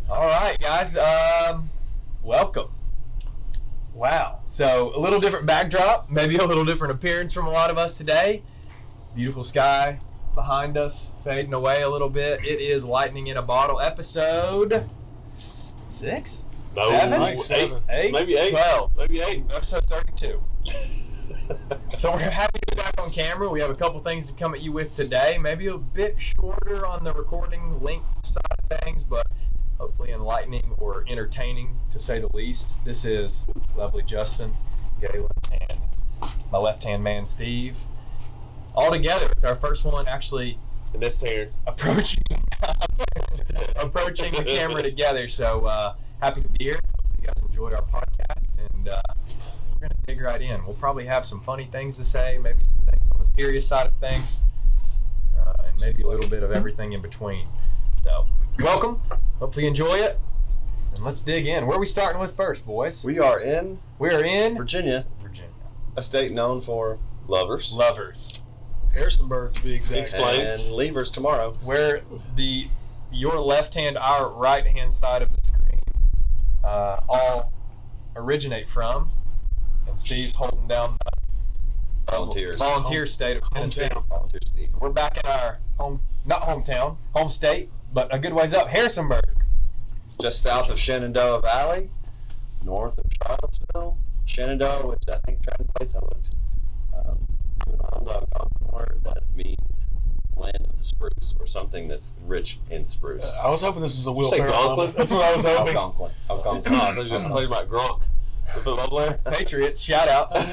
All right, guys. Welcome. Wow. So a little different backdrop, maybe a little different appearance from a lot of us today. Beautiful sky behind us, fading away a little bit. It is Lightning in a Bottle, episode 6? No, 7? 8? Maybe 8. 12. Maybe 8. Episode 32. So we're happy to be back on camera. We have a couple things to come at you with today. Maybe a bit shorter on the recording length side of things, but hopefully enlightening or entertaining, to say the least. This is lovely Justin, Galen, and my left-hand man, Steve. All together, it's our first one actually And that's Taryn. approaching the camera together. So happy to be here. Hope you guys enjoyed our podcast, and we're going to dig right in. We'll probably have some funny things to say, maybe some things on the serious side of things, and maybe a little bit of everything in between. So, welcome. Hopefully you enjoy it. And let's dig in. Where are we starting with first, boys? We are in Virginia. a state known for Lovers. Harrisonburg, to be exact. Explains. and levers tomorrow. Where your left hand, our right hand side of the screen all originate from. And Steve's holding down the volunteer state of Tennessee. Volunteer state. So we're back in our home state, but a good ways up, Harrisonburg. Just south of Shenandoah Valley, north of Charlottesville. Shenandoah, which I think translates, I looked, an old Algonquin word that means land of the spruce, or something that's rich in spruce. I was hoping this was a Will Say Ferrell Gonklin? moment. That's what I was hoping. Algonquin. Oh, I thought you were talking about Gronk. The football player? Patriots, shout out. Not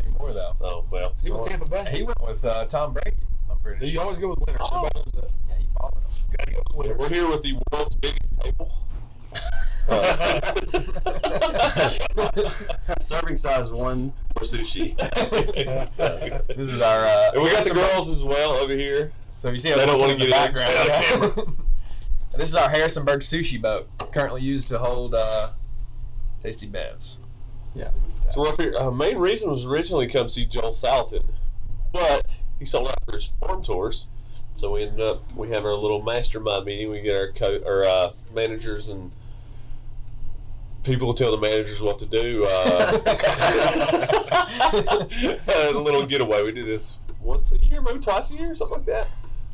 anymore though. Oh, well. He was Tampa Bay. He went with Tom Brady. I'm pretty You sure. always go with winners. Oh. Everybody knows that. Yeah, he followed him. Gotta go with We're winners. here with the world's biggest table. Serving size 1 for sushi. This is our. And we got the girls as well over here. So you see, They don't want wanna to get in. background. Stay on camera. This is our Harrisonburg sushi boat, currently used to hold tasty bevs. Yeah. So we're up here. Main reason was originally come see Joel Salatin, but he sold out for his farm tours. So we ended up, we have our little mastermind meeting. We get our managers and people tell the managers what to do. A little getaway. We do this once a year, maybe twice a year, something like that.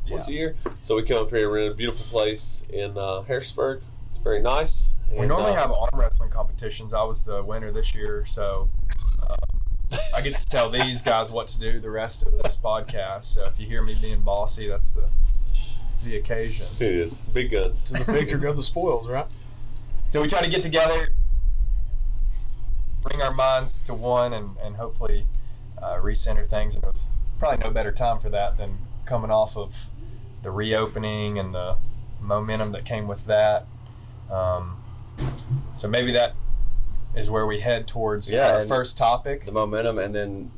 Once a year. So we come up here. We're in a beautiful place in Harrisonburg. It's very nice. We And, normally have arm wrestling competitions. I was the winner this year, so I get to tell these guys what to do the rest of this podcast. So if you hear me being bossy, that's the occasion. It is big guns. To the victor go the spoils, right? So we try to get together, bring our minds to one, and hopefully recenter things. And it was probably no better time for that than coming off of the reopening and the momentum that came with that. So maybe that is where we head towards our and first topic. the momentum, and then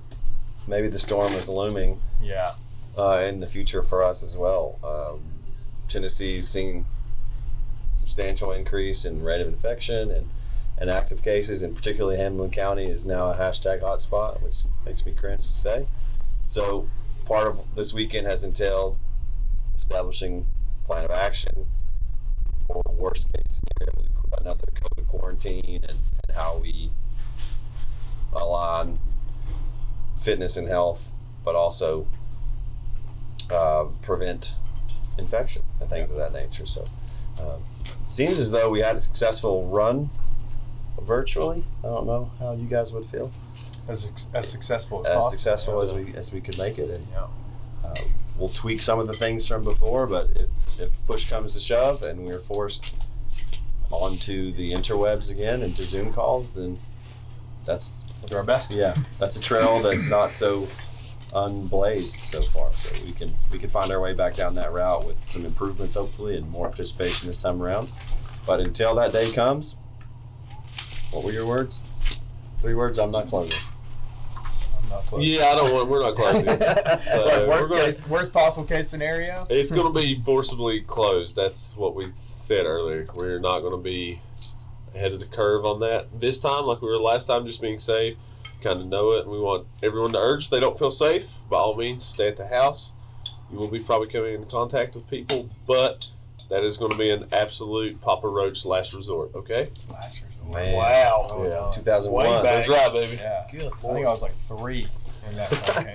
maybe the storm is looming Yeah. in the future for us as well. Tennessee's seeing substantial increase in rate of infection and active cases, and particularly Hamilton County is now a hashtag hotspot, which makes me cringe to say. So part of this weekend has entailed establishing a plan of action for a worst case scenario, another COVID quarantine, and how we align fitness and health, but also prevent infection and things of that nature. So seems as though we had a successful run virtually. I don't know how you guys would feel. As successful as As possible. successful as we could make it, and Yeah. we'll tweak some of the things from before. But if push comes to shove and we're forced onto the interwebs again and to Zoom calls, then that's We'll do our best. that's a trail that's not so unblazed so far. So we can find our way back down that route with some improvements, hopefully, and more participation this time around. But until that day comes, what were your words? 3 words. I'm not closing. I'm not close. Yeah, we're not closing. So worst possible case scenario? It's going to be forcibly closed. That's what we said earlier. We're not going to be ahead of the curve on that this time, like we were last time, just being safe. Kind of know it, and we want everyone to urge if they don't feel safe, by all means, stay at the house. You will be probably coming into contact with people, but That is going to be an absolute Papa Roach last resort. Okay. Last resort. Man. Wow. Yeah. 2001. Way back. That's right, baby. Yeah. Good I think Lord. I was like 3 in that campaign.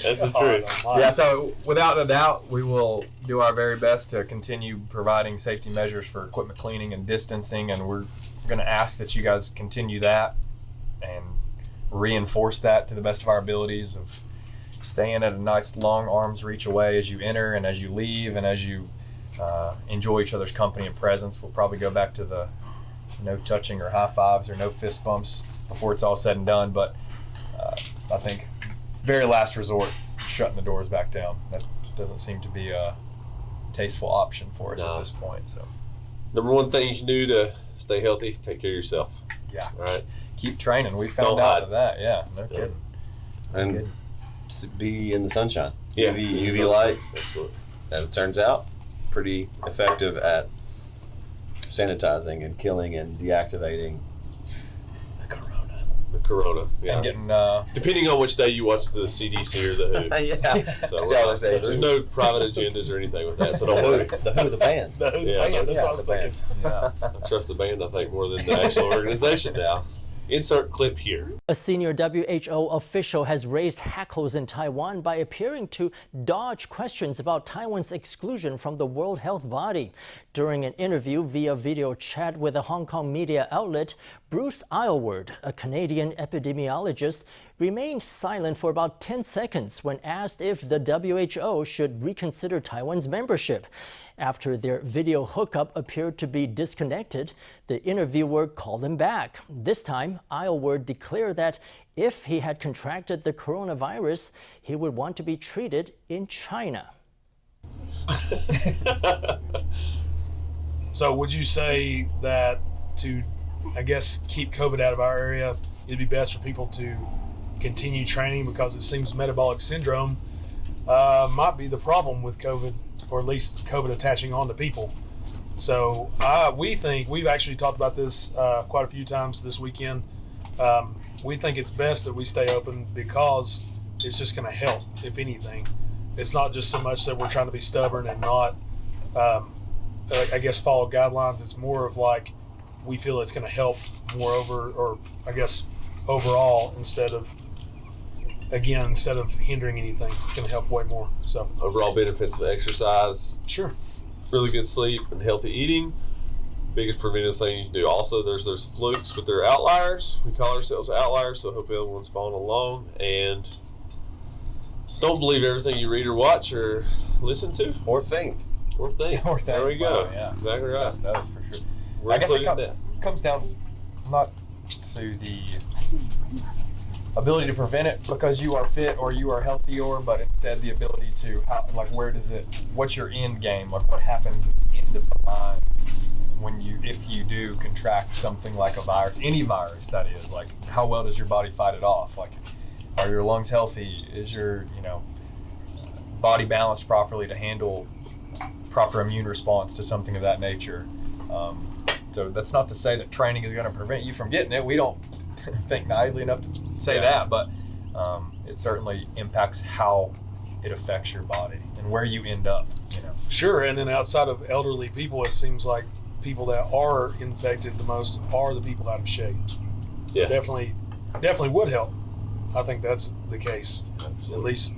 That's the Oh, truth. my. Yeah, so without a doubt, we will do our very best to continue providing safety measures for equipment cleaning and distancing, and we're going to ask that you guys continue that and reinforce that to the best of our abilities of staying at a nice long arm's reach away as you enter and as you leave and as you enjoy each other's company and presence. We'll probably go back to the no touching or high fives or no fist bumps before it's all said and done, but I think very last resort, shutting the doors back down. That doesn't seem to be a tasteful option for us No. at this point. So Number one thing you can do to stay healthy, take care of yourself. yeah, All right. keep training. We found Don't out hide. of that. Yeah, no Yeah. kidding. And Good. be in the sunshine. Yeah. UV light, Absolutely. as it turns out, pretty effective at sanitizing and killing and deactivating the corona. The corona. Yeah. And getting Depending on which day you watch the CDC or the WHO. Yeah. So See how they say it. there's no private agendas or anything with that, so don't worry. The band. The Yeah, band, that's yeah, what I was the band. thinking. yeah. I trust the band, I think, more than the actual organization now. Insert clip here. A senior WHO official has raised hackles in Taiwan by appearing to dodge questions about Taiwan's exclusion from the World Health Body. During an interview via video chat with a Hong Kong media outlet, Bruce Aylward, a Canadian epidemiologist, remained silent for about 10 seconds when asked if the WHO should reconsider Taiwan's membership. After their video hookup appeared to be disconnected, the interviewer called him back. This time, Aylward declared that if he had contracted the coronavirus, he would want to be treated in China. So would you say that to, I guess, keep COVID out of our area, it'd be best for people to continue training, because it seems metabolic syndrome might be the problem with COVID, or at least COVID attaching on to people. So we think, we've actually talked about this quite a few times this weekend. We think it's best that we stay open because it's just going to help, if anything. It's not just so much that we're trying to be stubborn and not, I guess, follow guidelines. It's more of like, we feel it's going to help overall, instead of hindering anything. It's going to help way more. So Overall benefits of exercise, sure. really good sleep, and healthy eating. Biggest preventive thing you can do. Also, there's those flukes, but they're outliers. We call ourselves outliers, so I hope everyone's following along. And don't believe everything you read or watch or listen to Or think. or think. Or think. There we go. Wow, yeah. Exactly right. Just those for sure. We're I guess it including that. comes down not to the ability to prevent it because you are fit or you are healthy, but instead the ability to what's your end game, like what happens at the end of the line if you do contract something like a virus, any virus that is, like how well does your body fight it off? Like, are your lungs healthy? Is your body balanced properly to handle proper immune response to something of that nature? So that's not to say that training is going to prevent you from getting it. We don't think naively enough to say that, but it certainly impacts how it affects your body and where you end up. Sure, and then outside of elderly people, it seems like people that are infected the most are the people out of shape. Yeah. Definitely would help. I think that's the case. At least,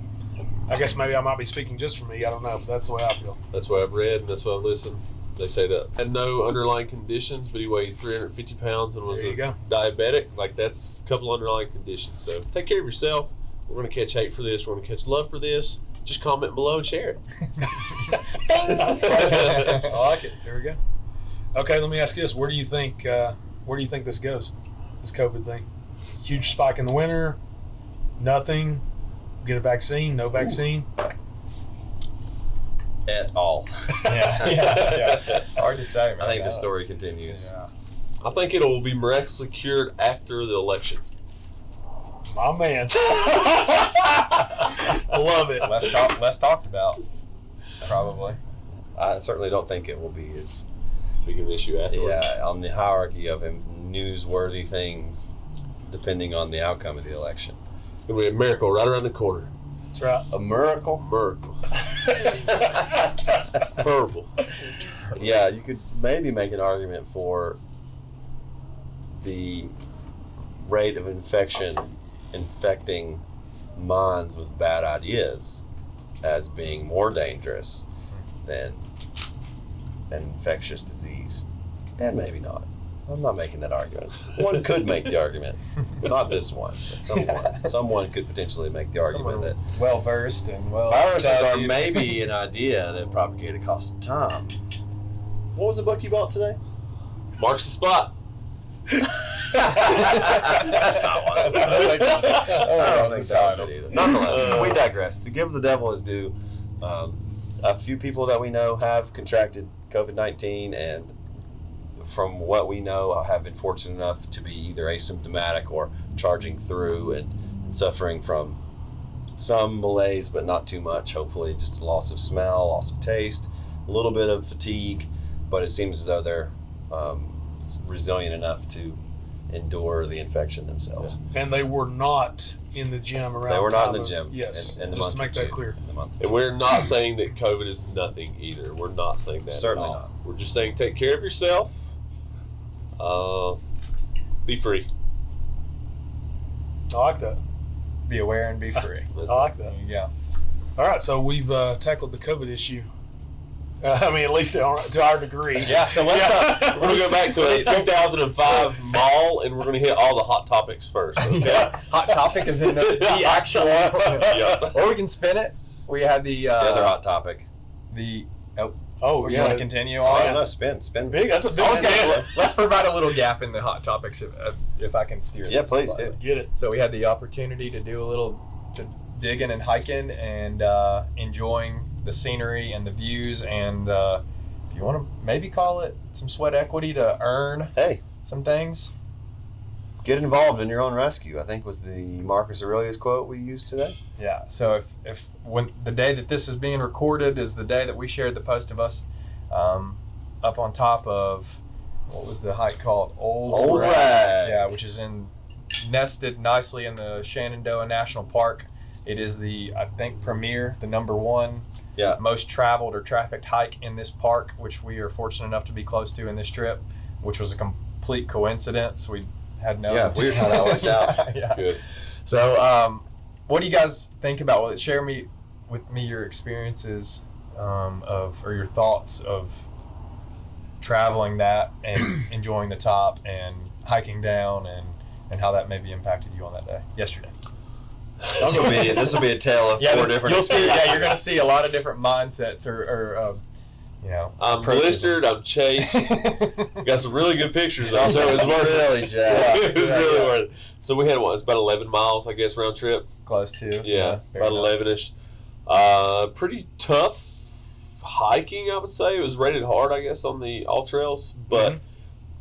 I guess maybe I might be speaking just for me. I don't know, but that's the way I feel. That's what I've read and that's what I've listened. They say that had no underlying conditions, but he weighed 350 pounds and was There you go. diabetic. Like, that's a couple underlying conditions. So take care of yourself. We're going to catch hate for this. We're going to catch love for this. Just comment below and share it. I like it. There we go. Okay, let me ask you this: where do you think this goes? This COVID thing? Huge spike in the winter? Nothing? Get a vaccine? No vaccine? At all. Yeah. Hard to say, man. I think the story continues. Yeah. I think it'll be miraculously cured after the election. My man. I love it. Less talked about, probably. I certainly don't think it will be as Big of an issue afterwards. on the hierarchy of newsworthy things, depending on the outcome of the election. It's going to be a miracle right around the corner. That's right. A miracle? Miracle. That's terrible. Yeah, you could maybe make an argument for the rate of infecting minds with bad ideas as being more dangerous than an infectious disease. And maybe not. I'm not making that argument. One could make the argument, but not this one. But someone could potentially make the argument that well versed and well. viruses are studied. maybe an idea that propagate across time. What was the book you bought today? Marks the spot. That's not one. I don't think that was it either. Nonetheless, we digress. To give the devil his due, a few people that we know have contracted COVID-19, and from what we know, have been fortunate enough to be either asymptomatic or charging through and suffering from some malaise, but not too much. Hopefully, just a loss of smell, loss of taste, a little bit of fatigue, but it seems as though they're resilient enough to endure the infection themselves. And they were not in the gym around. They were not time in the of- gym. Yes, in the just month to make of that June, clear. in the month of And June. we're not saying that COVID is nothing either. We're not saying that Certainly at all. not. We're just saying take care of yourself. Be free. I like that. Be aware and be free. That's I like that. There you go. All right, so we've tackled the COVID issue. I mean, at least to our degree. Yeah, so let's we're going to go back to a 2005 mall, and we're going to hit all the hot topics first, okay? Hot topic is in the actual. Yeah. Or we can spin it. We had the The other hot topic. Oh, You yeah. want to continue Oh, on? no, spin. Big. That's a big Okay, step. let's provide a little gap in the hot topics if I can steer. Yeah, this please slightly. do. Get it. So we had the opportunity to do a little digging and hiking and enjoying the scenery and the views, and if you want to maybe call it some sweat equity to earn Hey, some things. get involved in your own rescue, I think was the Marcus Aurelius quote we used today. Yeah. So if when the day that this is being recorded is the day that we shared the post of us up on top of what was the hike called? Old Rag. Yeah, which is nested nicely in the Shenandoah National Park. It is the premier, the #1 Yeah. most traveled or trafficked hike in this park, which we are fortunate enough to be close to in this trip, which was a complete coincidence. We had no Yeah, weird how that worked out. Yeah. Good. So, what do you guys think about? Well, share with me your experiences or your thoughts of traveling that and enjoying the top and hiking down and how that maybe impacted you on that day yesterday. This will be a tale of four different. You'll see. Yeah, you're going to see a lot of different mindsets or I'm approaches. blistered, I'm chased. Got some really good pictures on, so it was worth really, it. Jack. It was really worth it. So we had it's about 11 miles, I guess, round trip. Close to. Yeah, fair about enough. 11ish. Pretty tough hiking, I would say. It was rated hard, I guess, on all trails, but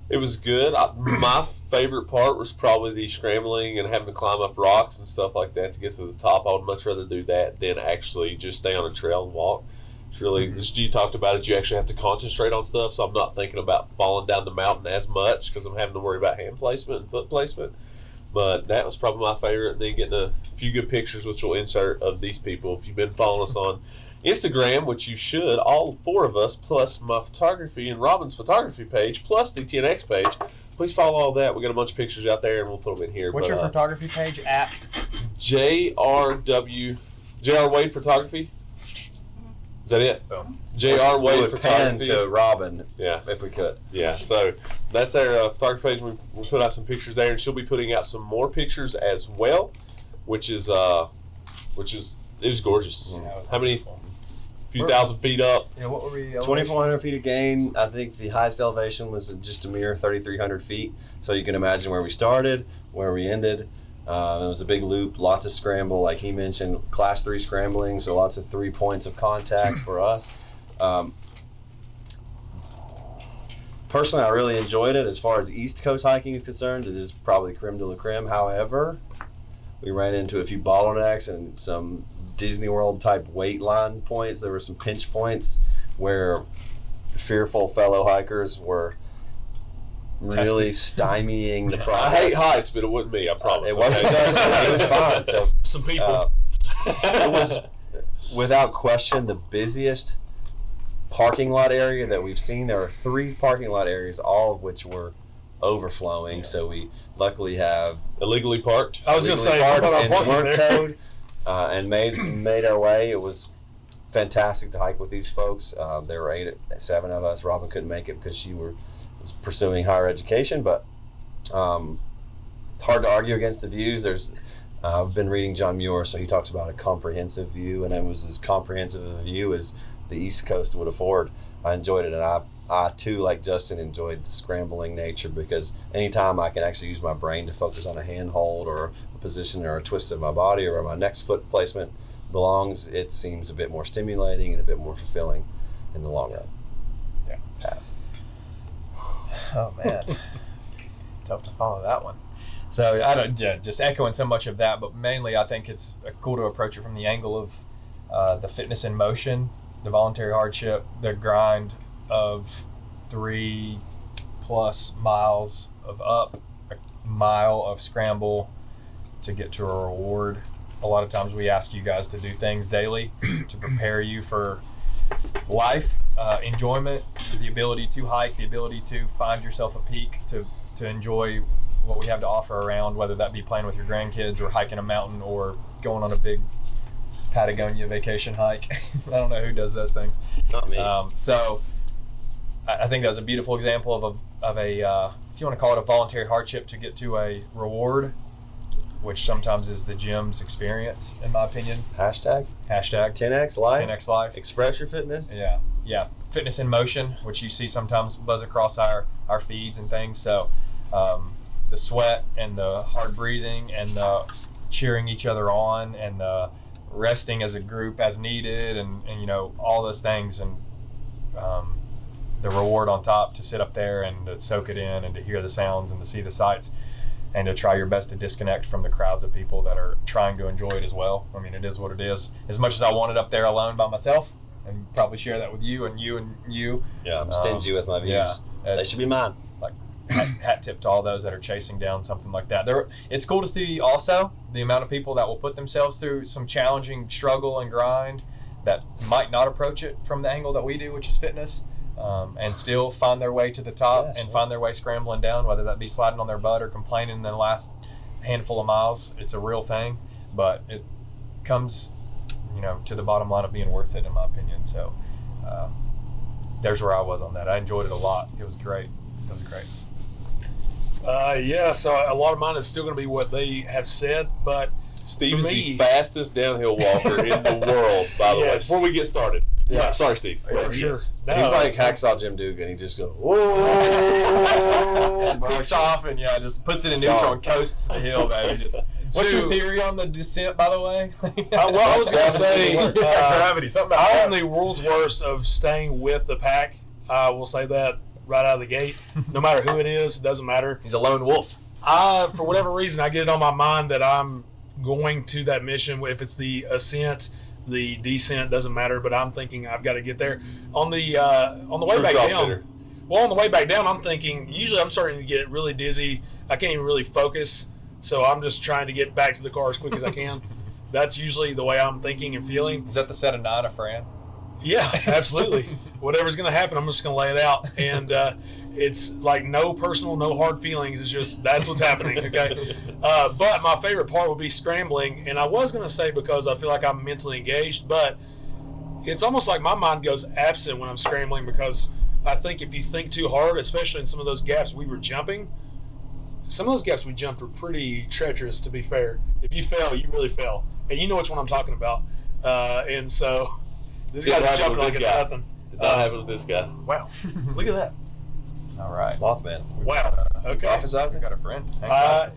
it was good. My favorite part was probably the scrambling and having to climb up rocks and stuff like that to get to the top. I would much rather do that than actually just stay on a trail and walk. It's really, as you talked about it, you actually have to concentrate on stuff, so I'm not thinking about falling down the mountain as much because I'm having to worry about hand placement and foot placement. But that was probably my favorite. And then getting a few good pictures, which we'll insert, of these people. If you've been following us on Instagram, which you should, all four of us, plus my photography and Robin's photography page, plus the TNX page, please follow all that. We got a bunch of pictures out there, and we'll put them in here. What's your photography page at? JR Wade Photography. Is that it? Boom. JR We Wade would pan Photography. to Robin Yeah. if we could. Yeah, so that's our photography page. We put out some pictures there, and she'll be putting out some more pictures as well, which is it was gorgeous. Yeah, it was How many? beautiful. Few thousand feet up. Yeah, what were we? 2,400 feet of gain. I think the highest elevation was just a mere 3,300 feet. So you can imagine where we started, where we ended. It was a big loop, lots of scramble, like he mentioned, class 3 scrambling, so lots of 3 points of contact for us. Personally, I really enjoyed it. As far as East Coast hiking is concerned, it is probably creme de la creme. However, we ran into a few bottlenecks and some Disney World type wait line points. There were some pinch points where fearful fellow hikers were really stymieing the process. I hate heights, but it wasn't me. I promise. It wasn't okay? us. It was fine. So Some people. it was without question the busiest parking lot area that we've seen. There are 3 parking lot areas, all of which were overflowing. So we luckily have Illegally parked. I was going to say, parked what about and parking weren't there? towed, and made our way. It was fantastic to hike with these folks. There were 7 of us. Robin couldn't make it because she was pursuing higher education, but hard to argue against the views. I've been reading John Muir, so he talks about a comprehensive view, and it was as comprehensive a view as the East Coast would afford. I enjoyed it, and I too, like Justin, enjoyed the scrambling nature, because anytime I can actually use my brain to focus on a handhold or a position or a twist of my body or where my next foot placement belongs, it seems a bit more stimulating and a bit more fulfilling in the long run. Yeah. Pass. Oh man, tough to follow that one. So just echoing so much of that, but mainly I think it's cool to approach it from the angle of the fitness in motion, the voluntary hardship, the grind of 3+ miles of up, a mile of scramble to get to a reward. A lot of times we ask you guys to do things daily to prepare you for life, enjoyment, the ability to hike, the ability to find yourself a peak, to enjoy what we have to offer around, whether that be playing with your grandkids or hiking a mountain or going on a big Patagonia vacation hike. I don't know who does those things. Not me. So I think that's a beautiful example of a if you want to call it a voluntary hardship to get to a reward, which sometimes is the gym's experience, in my opinion. Hashtag 10X Life. 10X Life. Express your fitness. Yeah. Fitness in motion, which you see sometimes buzz across our feeds and things. So the sweat and the hard breathing and the cheering each other on and the resting as a group as needed and all those things, and the reward on top to sit up there and to soak it in and to hear the sounds and to see the sights and to try your best to disconnect from the crowds of people that are trying to enjoy it as well. I mean, it is what it is. As much as I want it up there alone by myself, and probably share that with you and you and you. Yeah, I'm stingy with my views. Yeah, They should be mine. Like hat tip to all those that are chasing down something like that. It's cool to see also the amount of people that will put themselves through some challenging struggle and grind that might not approach it from the angle that we do, which is fitness, and still find their way to the top and find their way scrambling down, whether that be sliding on their butt or complaining in the last handful of miles. It's a real thing, but it comes to the bottom line of being worth it, in my opinion. So there's where I was on that. I enjoyed it a lot. It was great. So a lot of mine is still going to be what they have said, but Steve for is me, the fastest downhill walker in the world, by the way. Yes. Before we get started. Yeah. Sorry, Steve. for sure. He's No, like that's- Hacksaw Jim Dugan. He just goes, whoa. Kicks off and just puts it in neutral and coasts the hill, baby. What's your theory on the descent, by the way? Well, I was going to say, gravity. Something about I am that. the world's worst of staying with the pack. I will say that right out of the gate. No matter who it is, it doesn't matter. He's a lone wolf. For whatever reason, I get it on my mind that I'm going to that mission. If it's the ascent, the descent, doesn't matter. But I'm thinking I've got to get there. On the way True back down. CrossFitter. Well, on the way back down, I'm thinking. Usually, I'm starting to get really dizzy. I can't even really focus. So I'm just trying to get back to the car as quick as I can. That's usually the way I'm thinking and feeling. Is that the set of 9 of Fran? Yeah, absolutely. Whatever's going to happen, I'm just going to lay it out. And it's like no personal, no hard feelings. It's just that's what's happening, okay? But my favorite part would be scrambling. And I was going to say because I feel like I'm mentally engaged, but it's almost like my mind goes absent when I'm scrambling because I think if you think too hard, especially in some of those gaps we were jumping, some of those gaps we jumped were pretty treacherous, to be fair. If you fell, you really fell. And you know which one I'm talking about. And so this Didn't guy's happen jumping with like this it's guy. nothing. Did not happen with this guy. Wow. Look at that. All right. Mothman. Wow. Okay. I Prophesizing? got a friend. I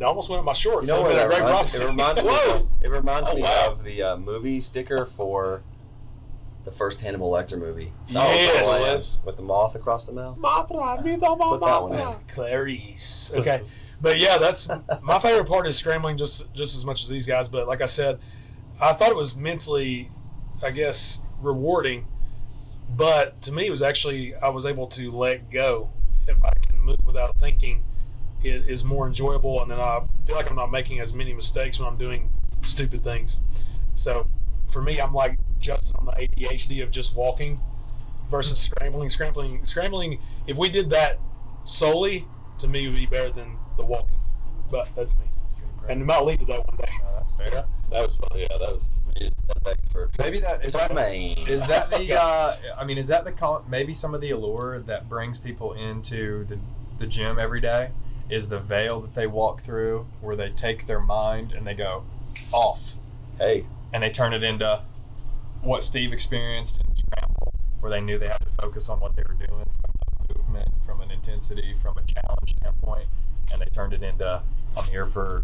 almost went with my shorts. You know so what it's that been a great reminds, prophecy. it reminds me wow. of the movie sticker for the first Hannibal Lecter movie. Yes. Lambs with the moth across the mouth. Put that one in. Clarice. Okay. But yeah, that's my favorite part is scrambling just as much as these guys. But like I said, I thought it was mentally, I guess, rewarding. But to me, it was actually, I was able to let go. If I can move without thinking, it is more enjoyable. And then I feel like I'm not making as many mistakes when I'm doing stupid things. So for me, I'm like just on the ADHD of just walking versus scrambling. If we did that solely, to me, would be better than the walking. But that's me, and it might lead to that one day. That's fair. That was fun. Yeah, that was. Maybe that is that Is the maybe some of the allure that brings people into the gym every day is the veil that they walk through, where they take their mind and they go off, Hey, and they turn it into what Steve experienced in Scramble, where they knew they had to focus on what they were doing, from a movement, from an intensity, from a challenge standpoint, and they turned it into, I'm here for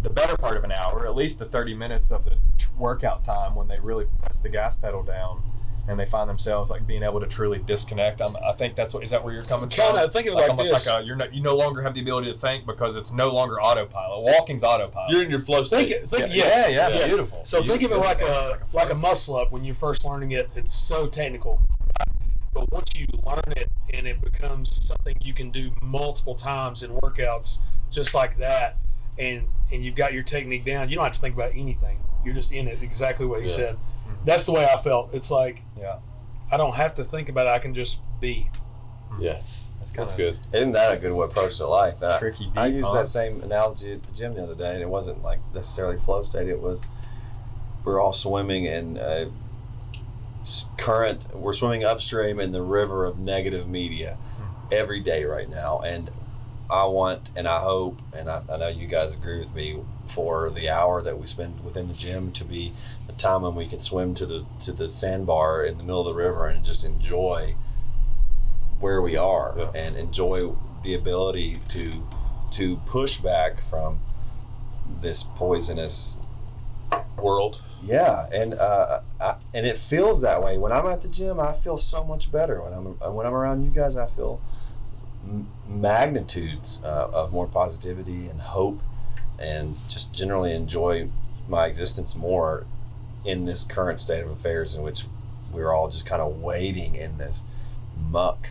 the better part of an hour, at least the 30 minutes of the workout time, when they really press the gas pedal down and they find themselves like being able to truly disconnect. I think is that where you're coming from? Kind of think of it like almost this. like you no longer have the ability to think because it's no longer autopilot. Walking's autopilot. You're in your flow state. Yes. Yes. Beautiful. So think of it like a muscle up. When you're first learning it, it's so technical. But once you learn it and it becomes something you can do multiple times in workouts, just like that, and you've got your technique down, you don't have to think about anything. You're just in it, exactly what he said. That's the way I felt. It's like, I don't have to think about it. I can just be. Yeah, that's good. Isn't that a good approach to life? Tricky I beat, used huh? that same analogy at the gym the other day, and it wasn't like necessarily flow state. It was we're all swimming in current. We're swimming upstream in the river of negative media every day right now, and I want and I hope, and I know you guys agree with me, for the hour that we spend within the gym to be the time when we can swim to the sandbar in the middle of the river and just enjoy where we are and enjoy the ability to push back from this poisonous World. Yeah, and it feels that way when I'm at the gym. I feel so much better when I'm around you guys. I feel magnitudes of more positivity and hope, and just generally enjoy my existence more in this current state of affairs in which we're all just kind of wading in this muck,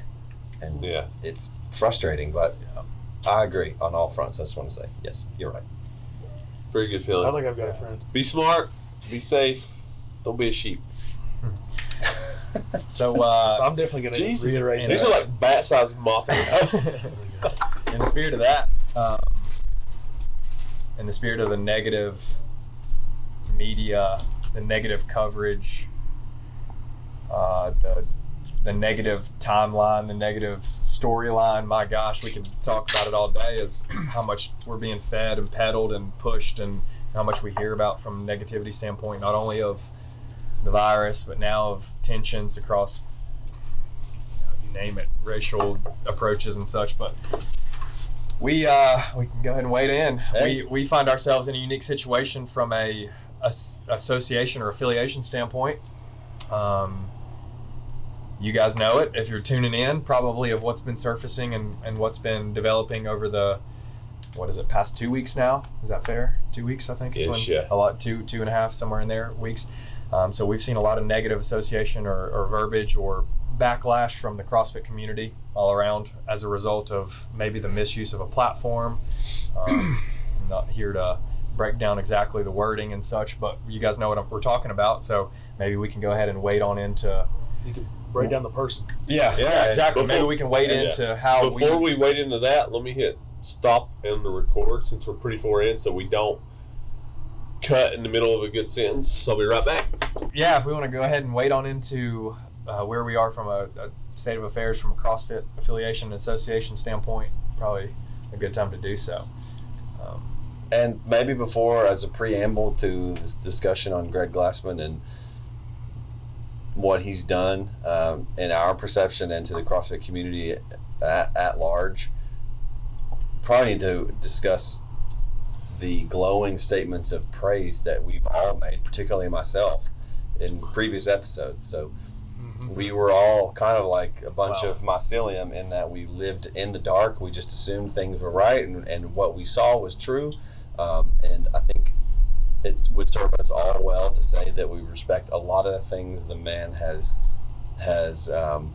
and it's frustrating. But I agree on all fronts. I just want to say, yes, you're right. Very good feeling. I think I've got a friend. Be smart. Be safe. Don't be a sheep. So I'm definitely going to reiterate These that. are like bat-sized mothers. in the spirit of that, in the spirit of the negative media, the negative coverage, the negative timeline, the negative storyline, my gosh, we could talk about it all day, is how much we're being fed and peddled and pushed, and how much we hear about from a negativity standpoint, not only of the virus, but now of tensions across, you name it, racial approaches and such. But we can go ahead and wade in. Hey. We find ourselves in a unique situation from a association or affiliation standpoint. You guys know it if you're tuning in, probably, of what's been surfacing and what's been developing over the, past 2 weeks now? Is that fair? 2 weeks, I think. A lot, two and a half, somewhere in there, weeks. So we've seen a lot of negative association or verbiage or backlash from the CrossFit community all around as a result of maybe the misuse of a platform. I'm not here to break down exactly the wording and such, but you guys know what we're talking about. So maybe we can go ahead and wade on into. You can break down the person. Yeah, exactly. Maybe we can wade into how Before we wade into that, let me hit stop and the record, since we're pretty far in, so we don't cut in the middle of a good sentence. So I'll be right back. Yeah, if we want to go ahead and wade on into where we are from a state of affairs from a CrossFit affiliation and association standpoint, probably a good time to do so. And maybe before, as a preamble to this discussion on Greg Glassman and what he's done in our perception and to the CrossFit community at large, probably need to discuss the glowing statements of praise that we've all made, particularly myself, in previous episodes. So we were all kind of like a bunch of mycelium in that we lived in the dark. We just assumed things were right and what we saw was true. And I think it would serve us all well to say that we respect a lot of the things the man has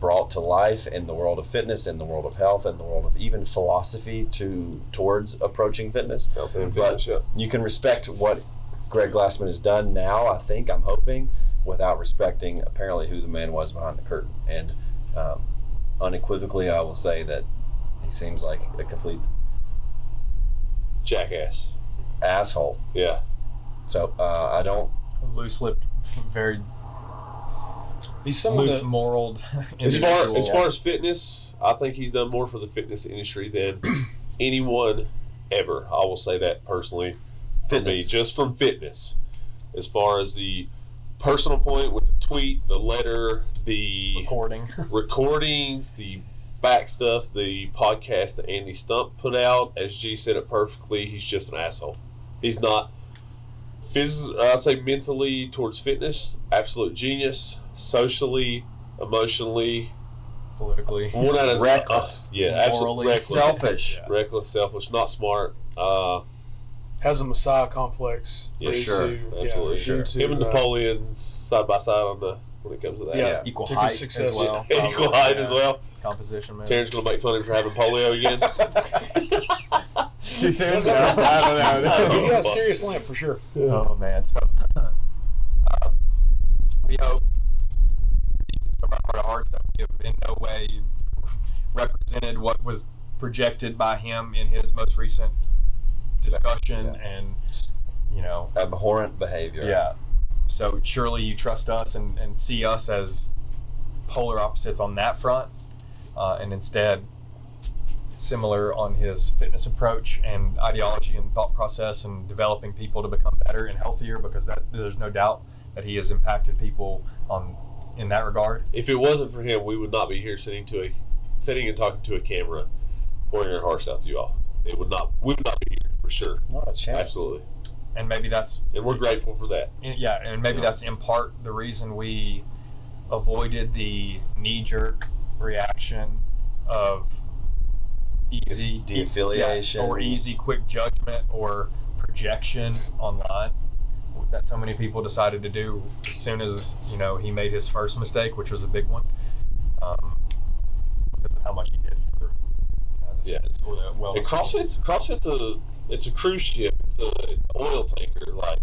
brought to life in the world of fitness, in the world of health, in the world of even philosophy towards approaching fitness. Health and But fitness, you can respect what Greg Glassman has done now, I'm hoping, without respecting apparently who the man was behind the curtain. And unequivocally, I will say that he seems like a complete jackass. asshole. Yeah. So I don't. Loose-lipped, very He's someone loose that, moraled. As far as fitness, I think he's done more for the fitness industry than anyone ever. I will say that personally. For me, Fitness. just from fitness. As far as the personal point with the tweet, the letter, the recording. recordings, the back stuff, the podcast that Andy Stump put out, as G said it perfectly, he's just an asshole. He's not I'd say mentally towards fitness, absolute genius. Socially, emotionally, Politically. one out of Reckless. yeah, absolutely Morally. reckless. Selfish. Yeah. Reckless, selfish, not smart. has a messiah complex. Yeah, due sure. to- Absolutely. due to, Him and Napoleon side by side on the when it comes to that. Yeah. Equal To height his success. as well. Equal probably, height yeah. as well. Composition, man. Terrence's gonna make fun of him for having polio again. Too soon? No, I don't know. He's got a serious lamp for sure. Oh man, so we hope from our heart of hearts that we have in no way represented what was projected by him in his most recent discussion, and Abhorrent behavior. yeah. So surely you trust us and see us as polar opposites on that front, and instead similar on his fitness approach and ideology and thought process and developing people to become better and healthier, because there's no doubt that he has impacted people in that regard. If it wasn't for him, we would not be here sitting and talking to a camera, pouring our hearts out to you all. We would not be here for sure. Not a chance. Absolutely. And maybe that's And we're grateful for that. that's in part the reason we avoided the knee-jerk reaction of easy De-affiliation. or easy quick judgment or projection online that so many people decided to do as soon as he made his first mistake, which was a big one, because of how much he did for the Yeah. fitness or the wellness. And CrossFit's it's a cruise ship. It's an oil tanker. Like,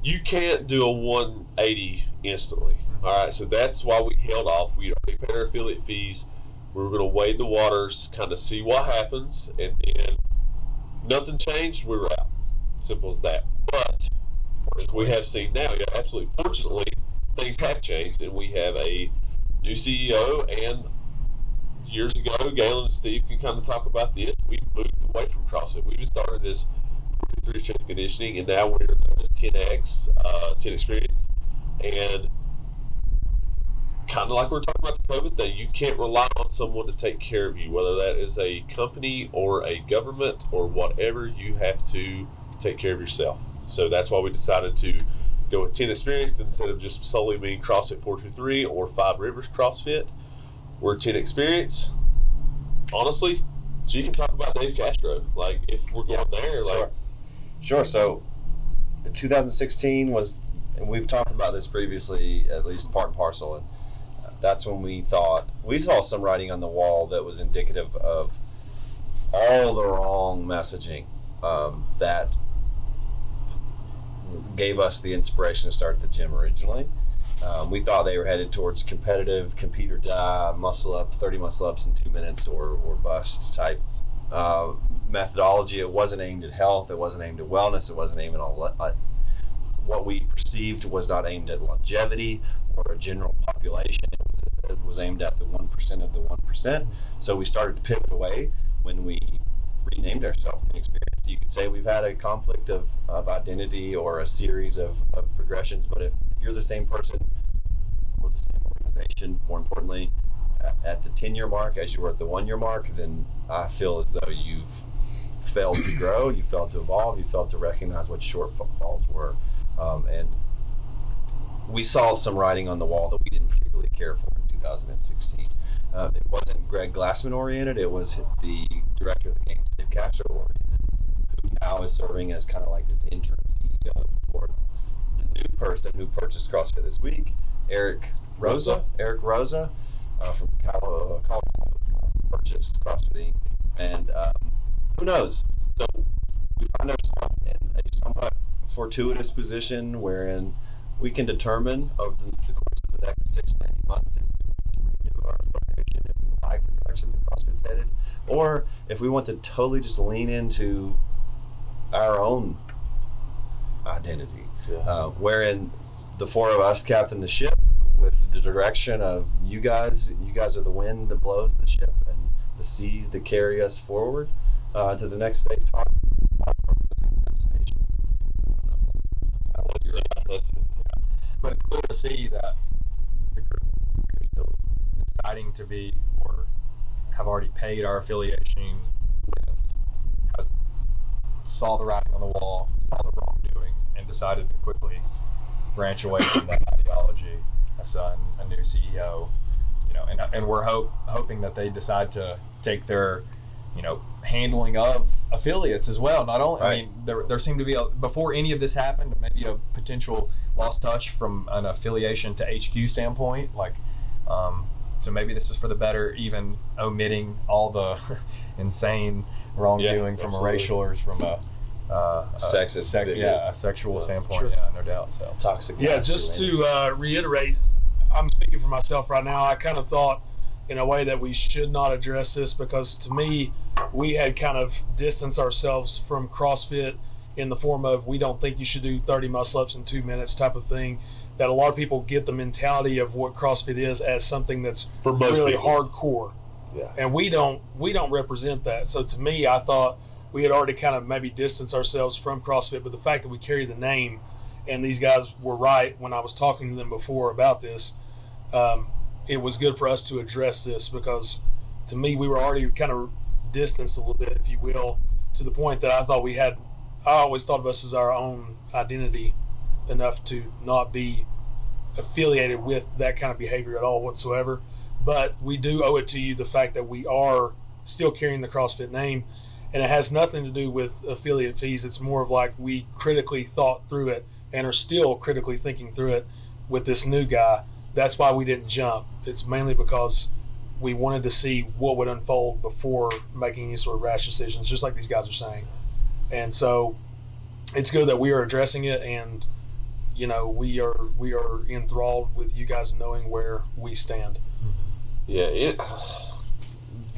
you can't do a 180 instantly. All right, so that's why we held off. We already paid our affiliate fees. We were going to wade the waters, kind of see what happens, and then nothing changed. We were out. Simple as that. But as we have seen now, yeah, absolutely. Fortunately, things have changed, and we have a new CEO. And years ago, Galen and Steve can kind of talk about this. We moved away from CrossFit. We started as 43 strength conditioning, and now we're known as 10X, 10 Experience, and kind of like we're talking about the COVID thing, you can't rely on someone to take care of you, whether that is a company or a government or whatever. You have to take care of yourself. So that's why we decided to go with 10 Experience instead of just solely being CrossFit 423 or Five Rivers CrossFit. We're 10 Experience. Honestly, so you can talk about Dave Castro. Like, if we're going there, like, Sure. So, 2016 was, and we've talked about this previously, at least part and parcel, and that's when we saw some writing on the wall that was indicative of all the wrong messaging that gave us the inspiration to start the gym originally. We thought they were headed towards competitive, compete or die, muscle up, 30 muscle ups in 2 minutes or bust type methodology. It wasn't aimed at health. It wasn't aimed at wellness. It wasn't aimed at what we perceived was not aimed at longevity or a general population. It was aimed at the 1% of the 1%. So we started to pivot away when we renamed ourselves in Experience. You could say we've had a conflict of identity or a series of progressions, but if you're the same person or the same organization, more importantly, at the 10-year mark as you were at the 1-year mark, then I feel as though you've failed to grow, you failed to evolve, you failed to recognize what shortfalls were. And we saw some writing on the wall that we didn't particularly care for in 2016. It wasn't Greg Glassman oriented, it was the director of the games, Dave Castro oriented, who now is serving as kind of like this interim CEO for the new person who purchased CrossFit this week, Eric Rosa from Colorado, purchased CrossFit Inc. And who knows? So we find ourselves in a somewhat fortuitous position wherein we can determine over the course of the next 6 to 8 months if we renew our affiliation, if we like the direction that CrossFit's headed, or if we want to totally just lean into our own identity, wherein the 4 of us captain the ship with the direction of you guys. You guys are the wind that blows the ship and the seas that carry us forward to the next stage. But it's cool to see that the group is still deciding to be or have already paid our affiliation with, has saw the writing on the wall, saw the wrongdoing, and decided to quickly branch away from that ideology, assign a new CEO, and we're hoping that they decide to take their, handling of affiliates as well. Not only, Right. I mean, there seemed to be before any of this happened, maybe a potential lost touch from an affiliation to HQ standpoint, so maybe this is for the better, even omitting all the insane wrongdoing from a racial or from a Sexist, a sexual standpoint. Sure. Yeah, no doubt. So Toxic. Yeah, just to reiterate, I'm speaking for myself right now. I kind of thought in a way that we should not address this because to me, we had kind of distanced ourselves from CrossFit in the form of we don't think you should do 30 muscle ups in 2 minutes type of thing. That a lot of people get the mentality of what CrossFit is as something that's For most really people. hardcore. Yeah. And we don't represent that. So to me, I thought we had already kind of maybe distanced ourselves from CrossFit, but the fact that we carry the name, and these guys were right when I was talking to them before about this, it was good for us to address this because to me, we were already kind of distanced a little bit, if you will, to the point that I always thought of us as our own identity enough to not be affiliated with that kind of behavior at all whatsoever. But we do owe it to you the fact that we are still carrying the CrossFit name, and it has nothing to do with affiliate fees. It's more of like we critically thought through it and are still critically thinking through it with this new guy. That's why we didn't jump. It's mainly because we wanted to see what would unfold before making any sort of rash decisions, just like these guys are saying. And so it's good that we are addressing it, and we are enthralled with you guys knowing where we stand. Yeah,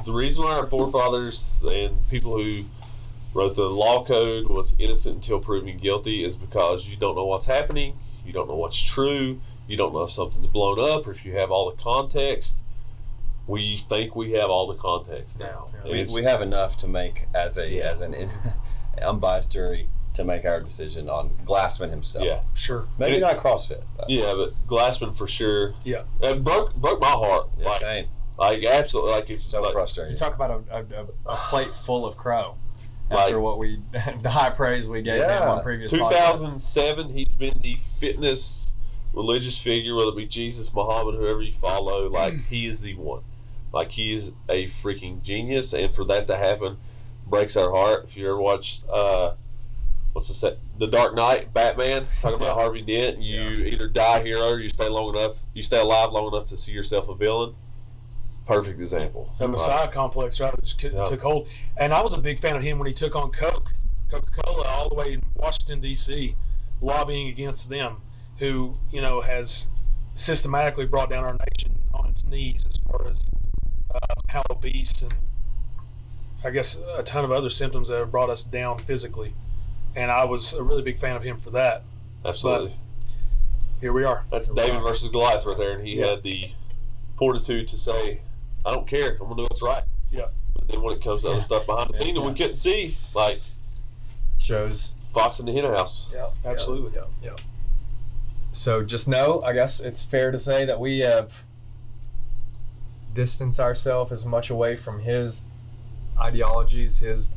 the reason why our forefathers and people who wrote the law code was innocent until proven guilty is because you don't know what's happening, you don't know what's true, you don't know if something's blown up or if you have all the context. We think we have all the context now. Yeah. We have enough to make as an unbiased jury to make our decision on Glassman himself. Yeah, Sure. Maybe not CrossFit. But but Glassman for sure. Yeah. It broke my heart. yeah, same. Like absolutely, like it's So like, frustrating. you talk about a plate full of crow after Like- what the high praise we gave him Yeah. on previous podcasts. 2007, he's been the fitness religious figure, whether it be Jesus, Muhammad, whoever you follow. Like he is the one. Like he is a freaking genius, and for that to happen breaks our heart. If you ever watched The Dark Knight, Batman, talking about Harvey Dent, you either die a hero or you stay alive long enough to see yourself a villain. Perfect example. The Messiah complex, right? Just took hold. And I was a big fan of him when he took on Coca-Cola all the way in Washington, D.C., lobbying against them, who, has systematically brought down our nation on its knees as far as how obese and I guess a ton of other symptoms that have brought us down physically. And I was a really big fan of him for that. Absolutely. Here we are. That's David versus Goliath right there, and he had the fortitude to say, I don't care, I'm going to do what's right. Yeah. But then when it comes to other stuff behind the scenes that we couldn't see, like Shows. Fox in the Hen House. Yeah, Absolutely. Yeah. So just know, I guess it's fair to say that we have distanced ourselves as much away from his ideologies, his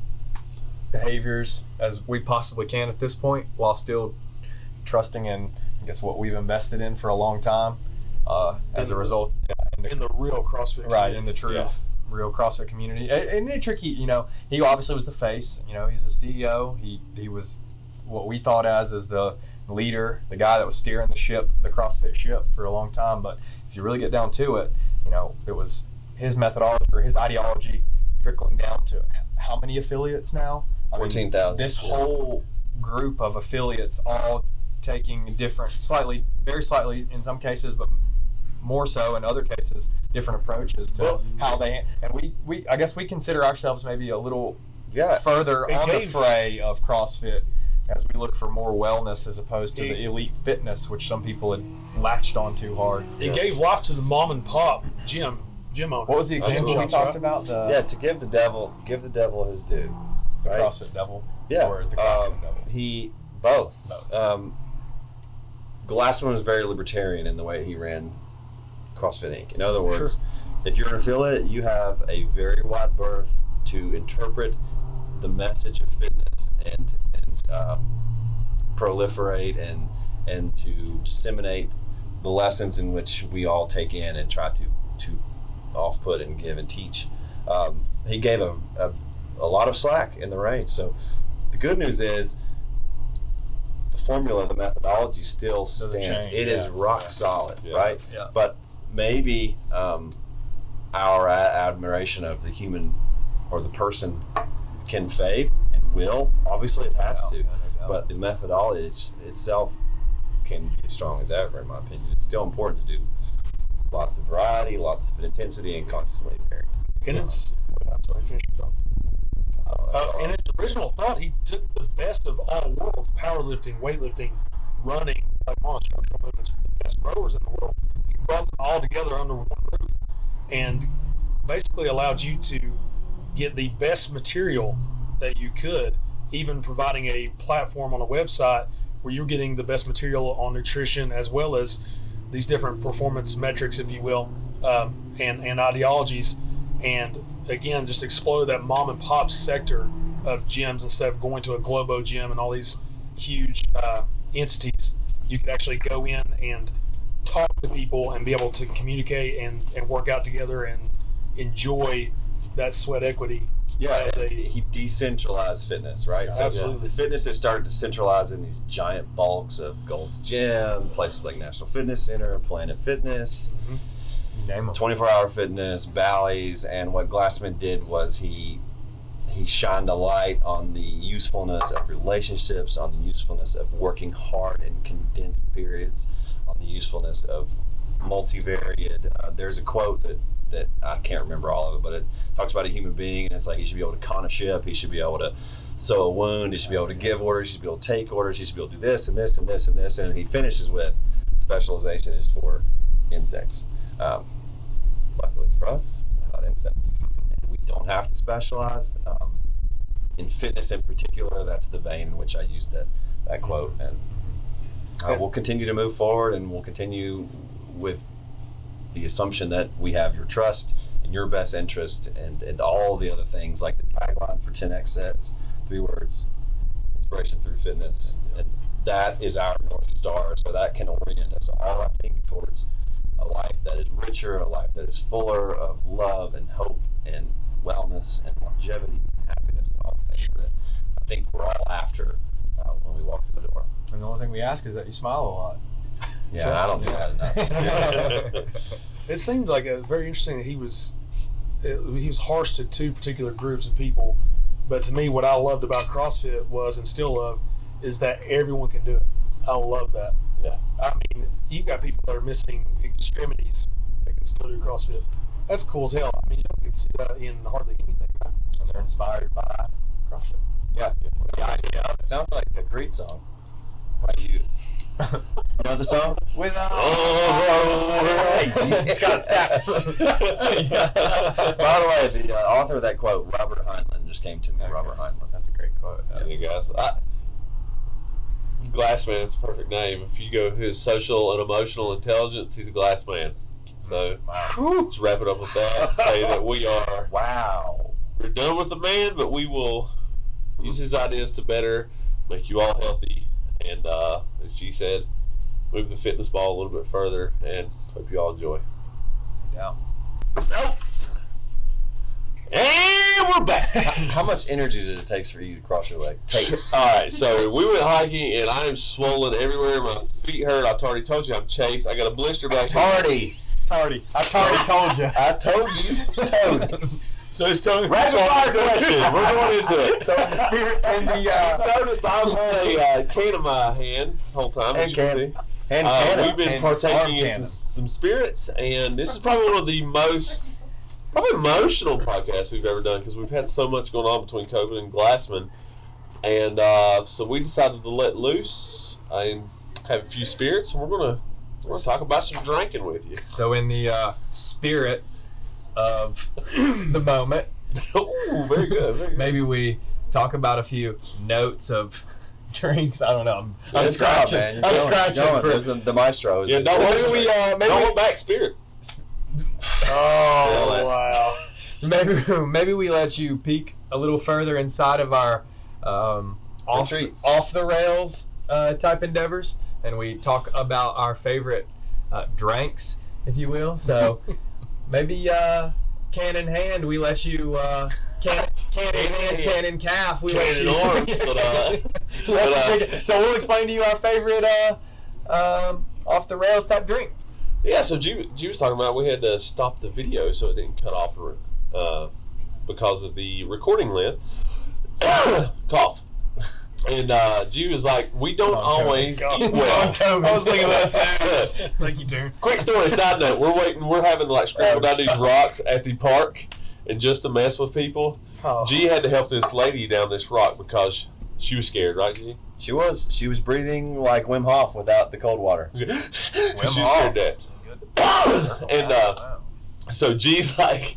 behaviors as we possibly can at this point, while still trusting in, I guess, what we've invested in for a long time. As a result, In the real CrossFit right community. in the true real CrossFit community, and it's tricky. He obviously was the face. He's a CEO. He was what we thought as the leader, the guy that was steering the ship, the CrossFit ship, for a long time. But if you really get down to it, it was his methodology or his ideology trickling down to how many affiliates now? 14,000. This whole group of affiliates all taking different, very slightly in some cases, but more so in other cases, different approaches to how they, and we I guess we consider ourselves maybe a little further on the fray of CrossFit as we look for more wellness as opposed to the elite fitness, which some people had latched on too hard. It gave life to the mom and pop gym owner. What was the example we talked about? To give the devil his due. The Right? CrossFit devil? Yeah. Or the CrossFit devil? Both. Glassman was very libertarian in the way he ran CrossFit Inc. In other words, if you're an affiliate, you have a very wide berth to interpret the message of fitness and proliferate and to disseminate the lessons in which we all take in and try to off-put and give and teach. He gave a lot of slack in the reins. So the good news is the formula, the methodology still stands. It is rock solid, right? Yeah. But maybe our admiration of the human or the person can fade and will. Obviously, it has to. But the methodology itself can be as strong as ever, in my opinion. It's still important to do lots of variety, lots of intensity, and constantly varied. And it's, I'm sorry, finish your thought. In its original thought, he took the best of all worlds: powerlifting, weightlifting, running, like monostructural movements, the best rowers in the world. He brought them all together under one roof, and basically allowed you to get the best material that you could, even providing a platform on a website where you're getting the best material on nutrition as well as these different performance metrics, if you will, and ideologies. And again, just explode that mom and pop sector of gyms instead of going to a Globo gym and all these huge entities. You could actually go in and talk to people and be able to communicate and work out together and enjoy that sweat equity. Yeah, he decentralized fitness, right? So absolutely. Fitness has started to centralize in these giant bulks of Gold's Gym, places like National Fitness Center, Planet Fitness, Name 24-hour fitness, Bally's, and what Glassman did was he shined a light on the usefulness of relationships, on the usefulness of working hard in condensed periods, on the usefulness of multivariate. There's a quote that I can't remember all of it, but it talks about a human being, and it's like he should be able to con a ship, he should be able to sew a wound, he should be able to give orders, he should be able to take orders, he should be able to do this and this and this and this, and he finishes with specialization is for insects. Luckily for us, not insects. We don't have to specialize. In fitness in particular, that's the vein in which I use that quote, and we'll continue to move forward, and we'll continue with the assumption that we have your trust and your best interest and all the other things like the tagline for 10X says, 3 words, inspiration through fitness. And that is our North Star. So that can orient us all, I think, towards a life that is richer, a life that is fuller of love and hope and wellness and longevity and happiness and all the things that I think we're all after when we walk through the door. And the only thing we ask is that you smile a lot. Yeah, right. I don't do that enough. It seemed like very interesting that he was harsh to 2 particular groups of people, but to me, what I loved about CrossFit was, and still love, is that everyone can do it. I love that. Yeah. I mean, you've got people that are missing extremities that can still do CrossFit. That's cool as hell. I mean, you don't get to see that in hardly anything. And they're inspired by CrossFit. Yeah. It sounds like a great song. You know the song? Scott, stop. By the way, the author of that quote, Robert Heinlein, just came to me. Okay. Robert Heinlein. That's a great quote. Yeah, you guys. Glassman's a perfect name. If you go his social and emotional intelligence, he's a glass man. So let's wrap it up with that and say that we are. Wow. We're done with the man, but we will use his ideas to better make you all healthy. And as G said, move the fitness ball a little bit further, and hope you all enjoy. Yeah. Nope. And we're back. How much energy does it take for you to cross your leg? All right, so we went hiking, and I am swollen everywhere. My feet hurt. I've already told you I'm chafed. I got a blister back here. Tardy. I already told you. I told you. Tardy. So he's telling Rapid fire question. We're going into it. So in the spirit and the Noticed I've had a can in my hand the whole time. As you can see. We've been And partaking arm in cannon. some spirits, and this is probably one of the most emotional podcasts we've ever done because we've had so much going on between COVID and Glassman, and so we decided to let loose and have a few spirits, and we're gonna talk about some drinking with you. So in the spirit of the moment, Ooh, very good. Very good. maybe we talk about a few notes of drinks. I don't know. I'm Good job, scratching. man. You're I'm going. scratching. You're for- going. There's the maestro. Yeah, don't So hold maybe we don't hold back spirit. Oh, wow. So maybe we let you peek a little further inside of our off Retreats. the rails type endeavors, and we talk about our favorite drinks, if you will. So maybe can in hand, we let you can in hand, can in calf. We let Can you. in arms, So we'll explain to you our favorite off the rails type drink. Yeah, so G was talking about we had to stop the video so it didn't cut off because of the recording length. Cough. And G was like, we don't always eat well. I was thinking that too. Thank you, Darren. Quick story, side note, we're having to like scramble down these rocks at the park and just to mess with people. Oh. G had to help this lady down this rock because she was scared, right, G? She was breathing like Wim Hof without the cold water. She was scared to death. And so G's like,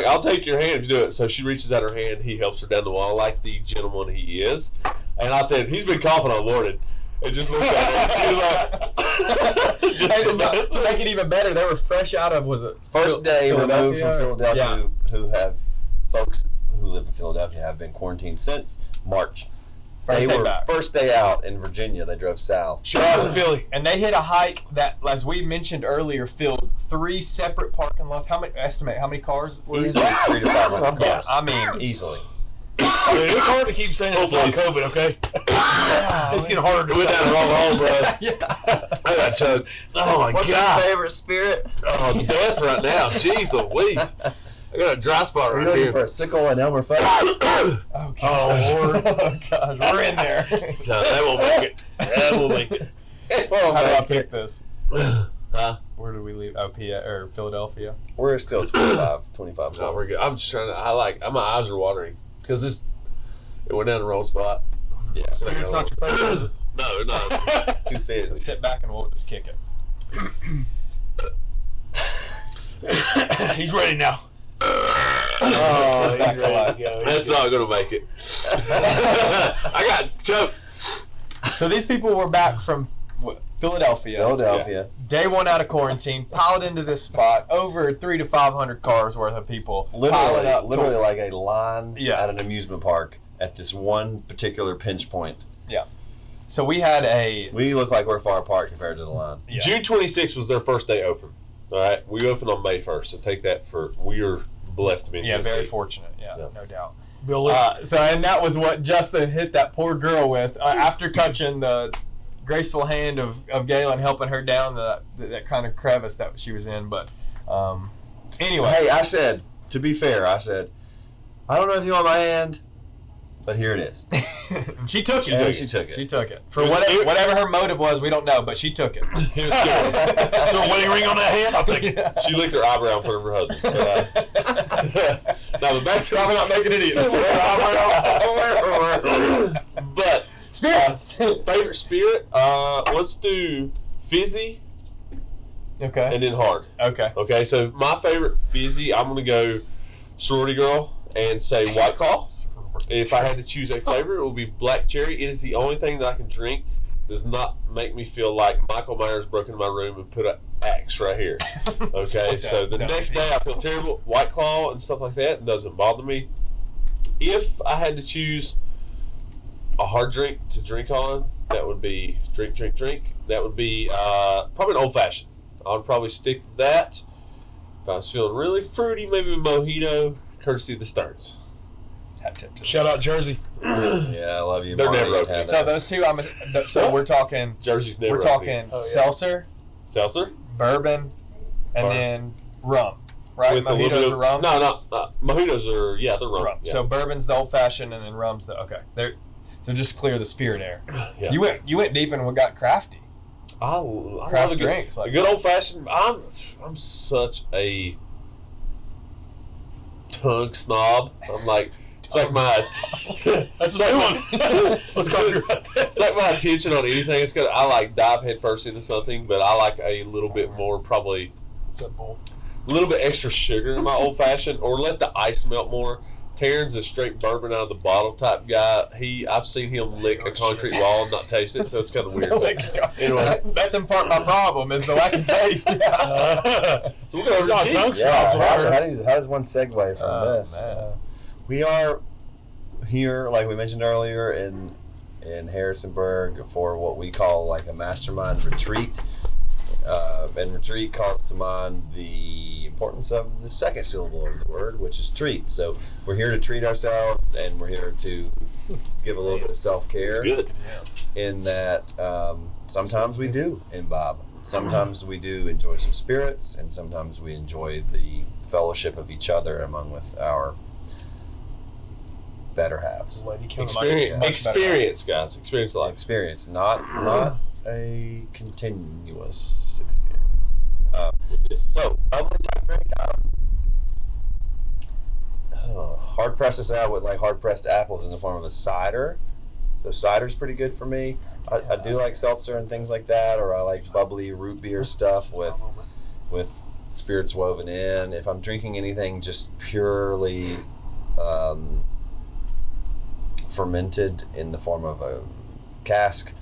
I'll take your hand if you do it. So she reaches out her hand. He helps her down the wall like the gentleman he is. And I said, he's been coughing on Lorden. And just looked at her. She was like, To make it even better, they were fresh out of, was it First day removed from Philadelphia, Yeah. who have folks who live in Philadelphia have been quarantined since March. First They day were back. first day out in Virginia. They drove south. Shout out to Philly. And they hit a hike that, as we mentioned earlier, filled 3 separate parking lots. Estimate how many cars were in Easily 300 to 500 Yeah, cars. I mean, Easily. I mean, it's hard to keep saying it's like COVID, okay? It's getting harder to we went down the wrong hole, bro. I got choked. Oh my What's God. your favorite spirit? Oh, death right now. Jeez Louise. I got a dry spot Are right you looking here. for a sickle and Elmer Fudd? oh, Lord. oh gosh, we're in there. No, that won't make it. That won't make it. How do I pick this? Huh? Where did we leave? Oh, or Philadelphia. We're still 25 No, plus. we're good. I'm just trying to. My eyes are watering because it went down the wrong spot. Yeah. Spirit's not your favorite, is it? No, not. Too fizzy. Sit back and we'll just kick it. He's ready now. Oh, He's ready to go. That's not gonna make it. I got choked. So these people were back from Philadelphia. Philadelphia. Day 1 out of quarantine, piled into this spot. Over 300 to 500 cars worth of people. piling up Literally like a line Yeah. at an amusement park at this one particular pinch point. So we had a. We look like we're far apart compared to the line. Yeah. June 26th was their first day open. All right, we opened on May 1st, so take that for we are blessed to be in Yeah, Tennessee. very fortunate. Yeah, Yeah. no doubt. Billy. And that was what Justin hit that poor girl with after touching the graceful hand of Galen, helping her down that kind of crevice that she was in. But anyway, Hey, I said, to be fair, I don't know if you want my hand, but here it is. she took it. And she took it. She took it. For whatever her motive was, we don't know, but she took it. He was scared. Throw a wedding ring on that hand? I'll take it. She licked her eyebrow in front of her husband. No, but back to Probably not making it easy. But Spirits. favorite spirit, let's do fizzy Okay. and then hard. Okay. Okay, so my favorite fizzy, I'm gonna go sorority girl and say White Claw. If I had to choose a flavor, it would be black cherry. It is the only thing that I can drink. Does not make me feel like Michael Myers broke into my room and put an axe right here. Okay, so the next day I feel terrible. White Claw and stuff like that doesn't bother me. If I had to choose a hard drink to drink on, that would be drink. That would be probably an old fashioned. I would probably stick to that. If I was feeling really fruity, maybe a mojito, courtesy of the Stearns. Shout out Jersey. Yeah, I love you. They're Marty, never and open. have So that. those two, so we're talking. Jersey's never We're open. talking Oh, yeah. seltzer, Seltzer? bourbon, and Bar- then rum. right? With a little bit Mojitos of are rum. No, mojitos are they're rum. Rum. Yeah. So bourbon's the old fashioned, and then rum's the okay. There. So just clear the spirit air. Yeah. You went deep and got crafty. I love Craft a good, drinks, like a good old fashioned. I'm such a tongue snob. I'm like. It's like my. That's like my. Let's call it. It's like my attention on anything. It's good. I like dive headfirst into something, but I like a little bit more, probably a little bit extra sugar in my old fashioned, or let the ice melt more. Taryn's a straight bourbon out of the bottle type guy. I've seen him lick a concrete wall and not taste it, so it's kind of weird. Anyway, That's in part my problem is the lack of taste. so we'll go over to tongue Keith. snob. How does one segue from this? Man. We are here, like we mentioned earlier, in Harrisonburg for what we call like a mastermind retreat. And retreat calls to mind the importance of the second syllable of the word, which is treat. So we're here to treat ourselves, and we're here to give a little bit of self-care. Good. In that sometimes we do imbibe. Sometimes we do enjoy some spirits, and sometimes we enjoy the fellowship of each other among with our better halves. Experience, guys. Experience life. Experience, not a continuous experience. So, bubbly type drink. Hard press this out with like hard pressed apples in the form of a cider. So cider's pretty good for me. I do like seltzer and things like that, or I like bubbly root beer stuff with spirits woven in. If I'm drinking anything just purely fermented in the form of a cask,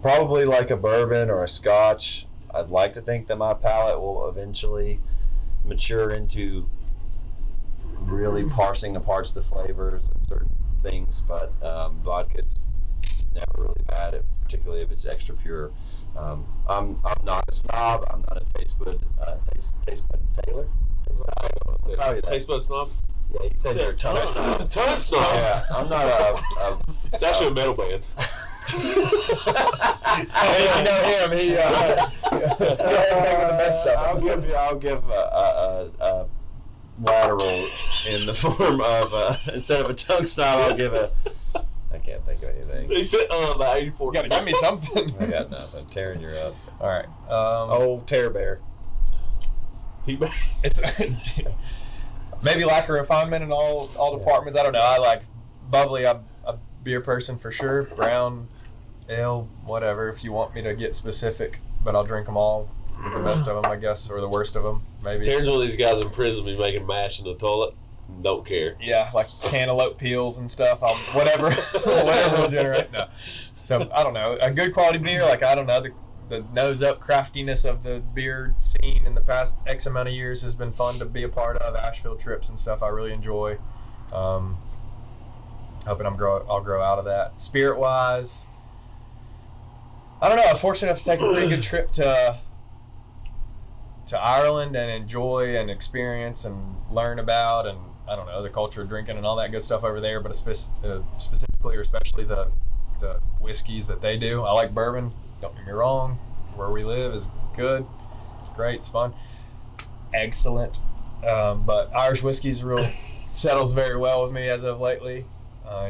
probably like a bourbon or a scotch. I'd like to think that my palate will eventually mature into really parsing apart the flavors and certain things, but vodka's never really bad, particularly if it's extra pure. I'm not a snob. I'm not a taste bud Taylor. Taste bud snob. Yeah, you said you're a tongue snob. Tongue snob. Yeah, I'm not a It's actually a metal band. Hey, you know him. He I'll give a lateral in the form of instead of a tongue snob, I'll give a. I can't think of anything. They said the 84. You gotta give me something. I got nothing. Taryn, you're up. All right. Tear Bear. It's maybe lack of refinement in all departments. I don't know. I like bubbly. I'm a beer person for sure. Brown, ale, whatever. If you want me to get specific, but I'll drink them all. The best of them, I guess, or the worst of them, maybe. Taryn's one of these guys in prison be making mash in the toilet. Don't care. Yeah, like cantaloupe peels and stuff. Whatever will generate. No. So I don't know. A good quality beer, like I don't know, the nose up craftiness of the beer scene in the past X amount of years has been fun to be a part of. Asheville trips and stuff I really enjoy. Hoping I'll grow out of that. Spirit wise, I don't know. I was fortunate enough to take a pretty good trip to Ireland and enjoy and experience and learn about and I don't know the culture of drinking and all that good stuff over there, but specifically or especially the whiskeys that they do. I like bourbon. Don't get me wrong. Where we live is good. It's great. It's fun. Excellent. But Irish whiskey's real settles very well with me as of lately.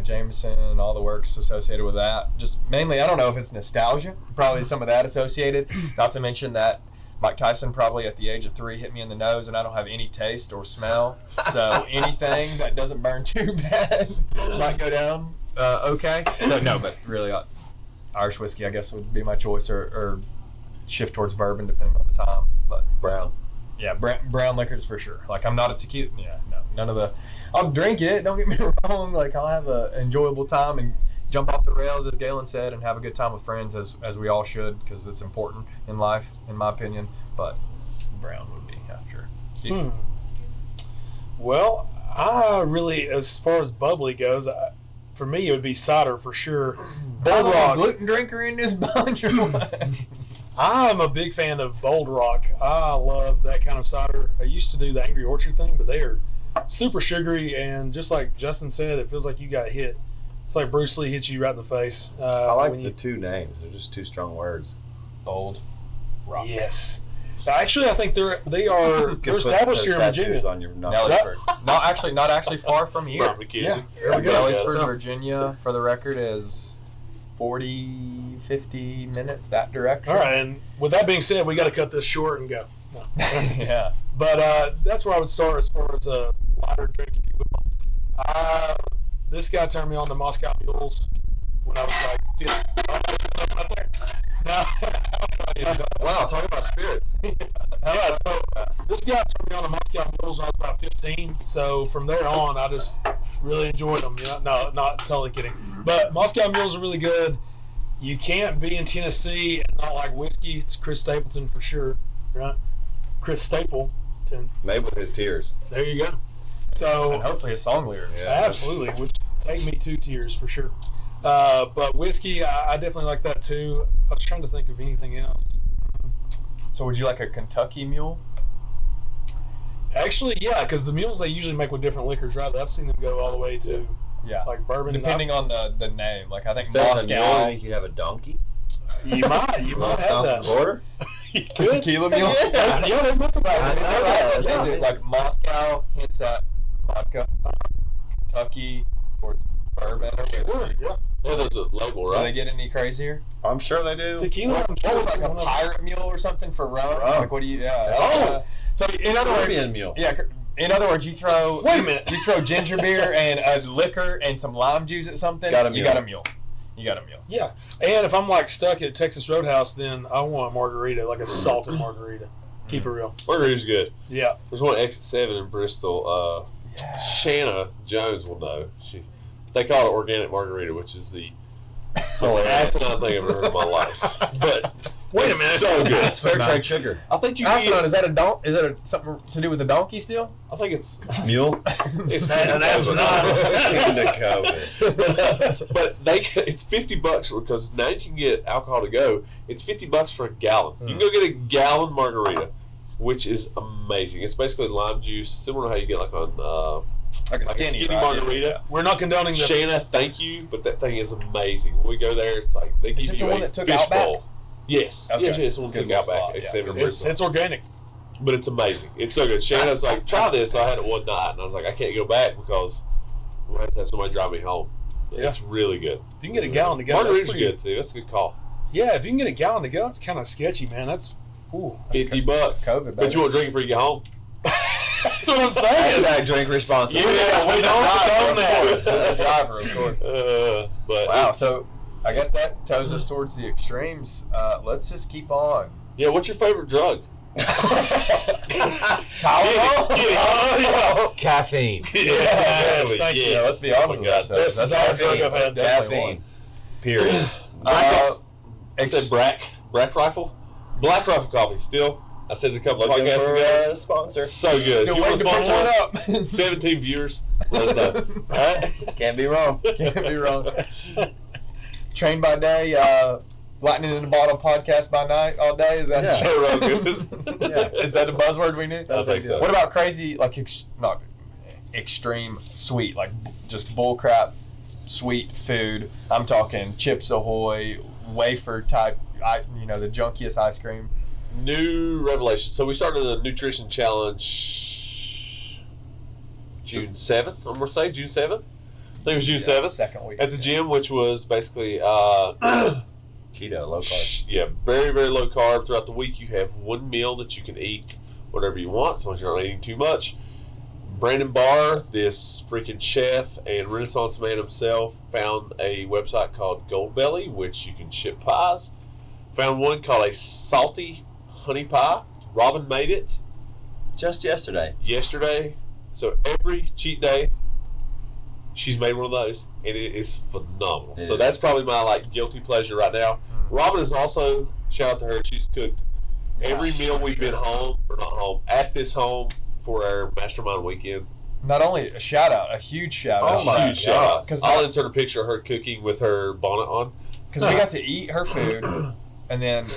Jameson and all the works associated with that. Just mainly, I don't know if it's nostalgia. Probably some of that associated. Not to mention that Mike Tyson probably at the age of 3 hit me in the nose and I don't have any taste or smell. So anything that doesn't burn too bad might go down okay. So no, but really Irish whiskey I guess would be my choice or shift towards bourbon depending on the time. But Brown. Yeah, brown liquors for sure. Like I'm not a tequila. Yeah, no, none of the. I'll drink it. Don't get me wrong. Like I'll have an enjoyable time and jump off the rails, as Galen said, and have a good time with friends, as we all should, because it's important in life, in my opinion. But brown would be, yeah, sure. Steve? Well, I really, as far as bubbly goes, for me it would be cider for sure. Bold Rock. Gluten drinker in this bunch or what? I'm a big fan of Bold Rock. I love that kind of cider. I used to do the Angry Orchard thing, but they are super sugary, and just like Justin said, it feels like you got hit. It's like Bruce Lee hit you right in the face. I like the two names. They're just two strong words. Bold Rock. Yes. Actually, I think they're established here in Virginia. On your Nellisford. Not actually far from here. From McKinney. Yeah, there we go. Nellisford, So- Virginia, for the record, is 40, 50 minutes that direction. All right, and with that being said, we got to cut this short and go. No. Yeah. But that's where I would start as far as a lighter drinking. This guy turned me on to Moscow Mules when I was like 15. Wow, talking about spirits. Yeah, so this guy turned me on to Moscow Mules when I was about 15. So from there on, I just really enjoyed them. You know, no, not totally kidding. But Moscow Mules are really good. You can't be in Tennessee and not like whiskey. It's Chris Stapleton for sure, right? Chris Stapleton. Made with his tears. There you go. And So hopefully a song lyrics. Yeah. absolutely, which take me 2 tears for sure. But whiskey, I definitely like that too. I was trying to think of anything else. So would you like a Kentucky mule? Actually, yeah, because the mules they usually make with different liquors, right? I've seen them go all the way to Yeah. like bourbon. Depending on the name. Like I think Instead of a mule, I Moscow. think you have a donkey. You might have South that. of the border. Tequila mule? Yeah, they make them I know that. yeah. They do, like Moscow hints at vodka. Kentucky or bourbon or whiskey. Sure, yeah. Yeah, there's a label, Do they right? get any crazier? I'm sure they do. Tequila, I'm What sure. would like a pirate mule or something for rum? Rum. Like what do you? Yeah. Oh! So in other words, Caribbean mule. yeah. In other words, you throw. Wait a minute. You throw ginger beer and a liquor and some lime juice at something. Got a You mule. got a mule. You got a mule. Yeah, and if I'm like stuck at Texas Roadhouse, then I want a margarita, like a salted margarita. Keep it real. Margarita's good. Yeah. There's one at Exit 7 in Bristol. Yeah. Shanna Jones will know. They call it organic margarita, which is the most asinine thing I've ever heard in my life. But Wait a it's minute. so good. It's fair trade sugar. I think you Asinine, get. is that a don? Is that something to do with a donkey still? I think it's Mule. it's An astronaut. Into COVID. but it's $50 because now you can get alcohol to go. It's $50 for a gallon. You can go get a gallon margarita, which is amazing. It's basically lime juice, similar to how you get like on Like a like skinny, a skinny right? margarita. We're not condoning this. Shanna, thank you, but that thing is amazing. When we go there, it's like they Is give it you the one a that took fish Outback? bowl. Yes, Okay. yes, it's the one that Good took Outback. spot, It's yeah. 7 in It's Bristol. organic. But it's amazing. It's so good. Shanna's like, try this. So I had it one night, and I was like, I can't go back because I'm going to have somebody drive me home. Yeah. It's really good. If you can get a gallon to go, Margarita's that's pretty good too. That's a good call. Yeah, if you can get a gallon to go, it's kind of sketchy, man. That's ooh. $50. COVID, But you won't drink it before you get home. That's what I'm saying. Hashtag drink responsibly. Yeah, we don't Driver, condone that. of course. Driver, of course. But Wow. So I guess that tows us towards the extremes. Let's just keep on. yeah, what's your favorite drug? Tylenol. Yeah. Caffeine. Yes, thank you. Yeah, let's be honest with ourselves. Best design drug I've had. Caffeine. Period. I Ex- said Brack Rifle. Black Rifle coffee. Still, I said it a couple Looking podcasts for ago. a sponsor. So good. Still If you want waiting to to pick sponsor one us, up. 17 viewers. Let us know. All right. Can't be wrong. Can't be wrong. Trained by day, lightning in the bottle podcast by night, all day. Is that Yeah. Joe Rogan. Yeah. Is that the buzzword we need? I think so. What about crazy, like not extreme sweet, like just bullcrap sweet food? I'm talking Chips Ahoy, wafer type, the junkiest ice cream. New revelation. So we started a nutrition challenge June 7th, I'm going to say. June 7th? I think it was June 7th. Second week. At the gym, which was basically, Keto, low carb. yeah, very, very low carb. Throughout the week, you have one meal that you can eat whatever you want, as long as you're not eating too much. Brandon Barr, this freaking chef and Renaissance man himself, found a website called Goldbelly, which you can ship pies. Found one called a salty honey pie. Robin made it Just yesterday. yesterday. So every cheat day, she's made one of those, and it is phenomenal. It So is. that's probably my guilty pleasure right now. Robin is also, shout out to her, she's cooked every meal we've been home, or not home, at this home for our mastermind weekend. Not only a shout out, a huge shout out. Oh my Huge shout out. God. 'Cause I'll that- insert a picture of her cooking with her bonnet on. Because we got to eat her food, and then,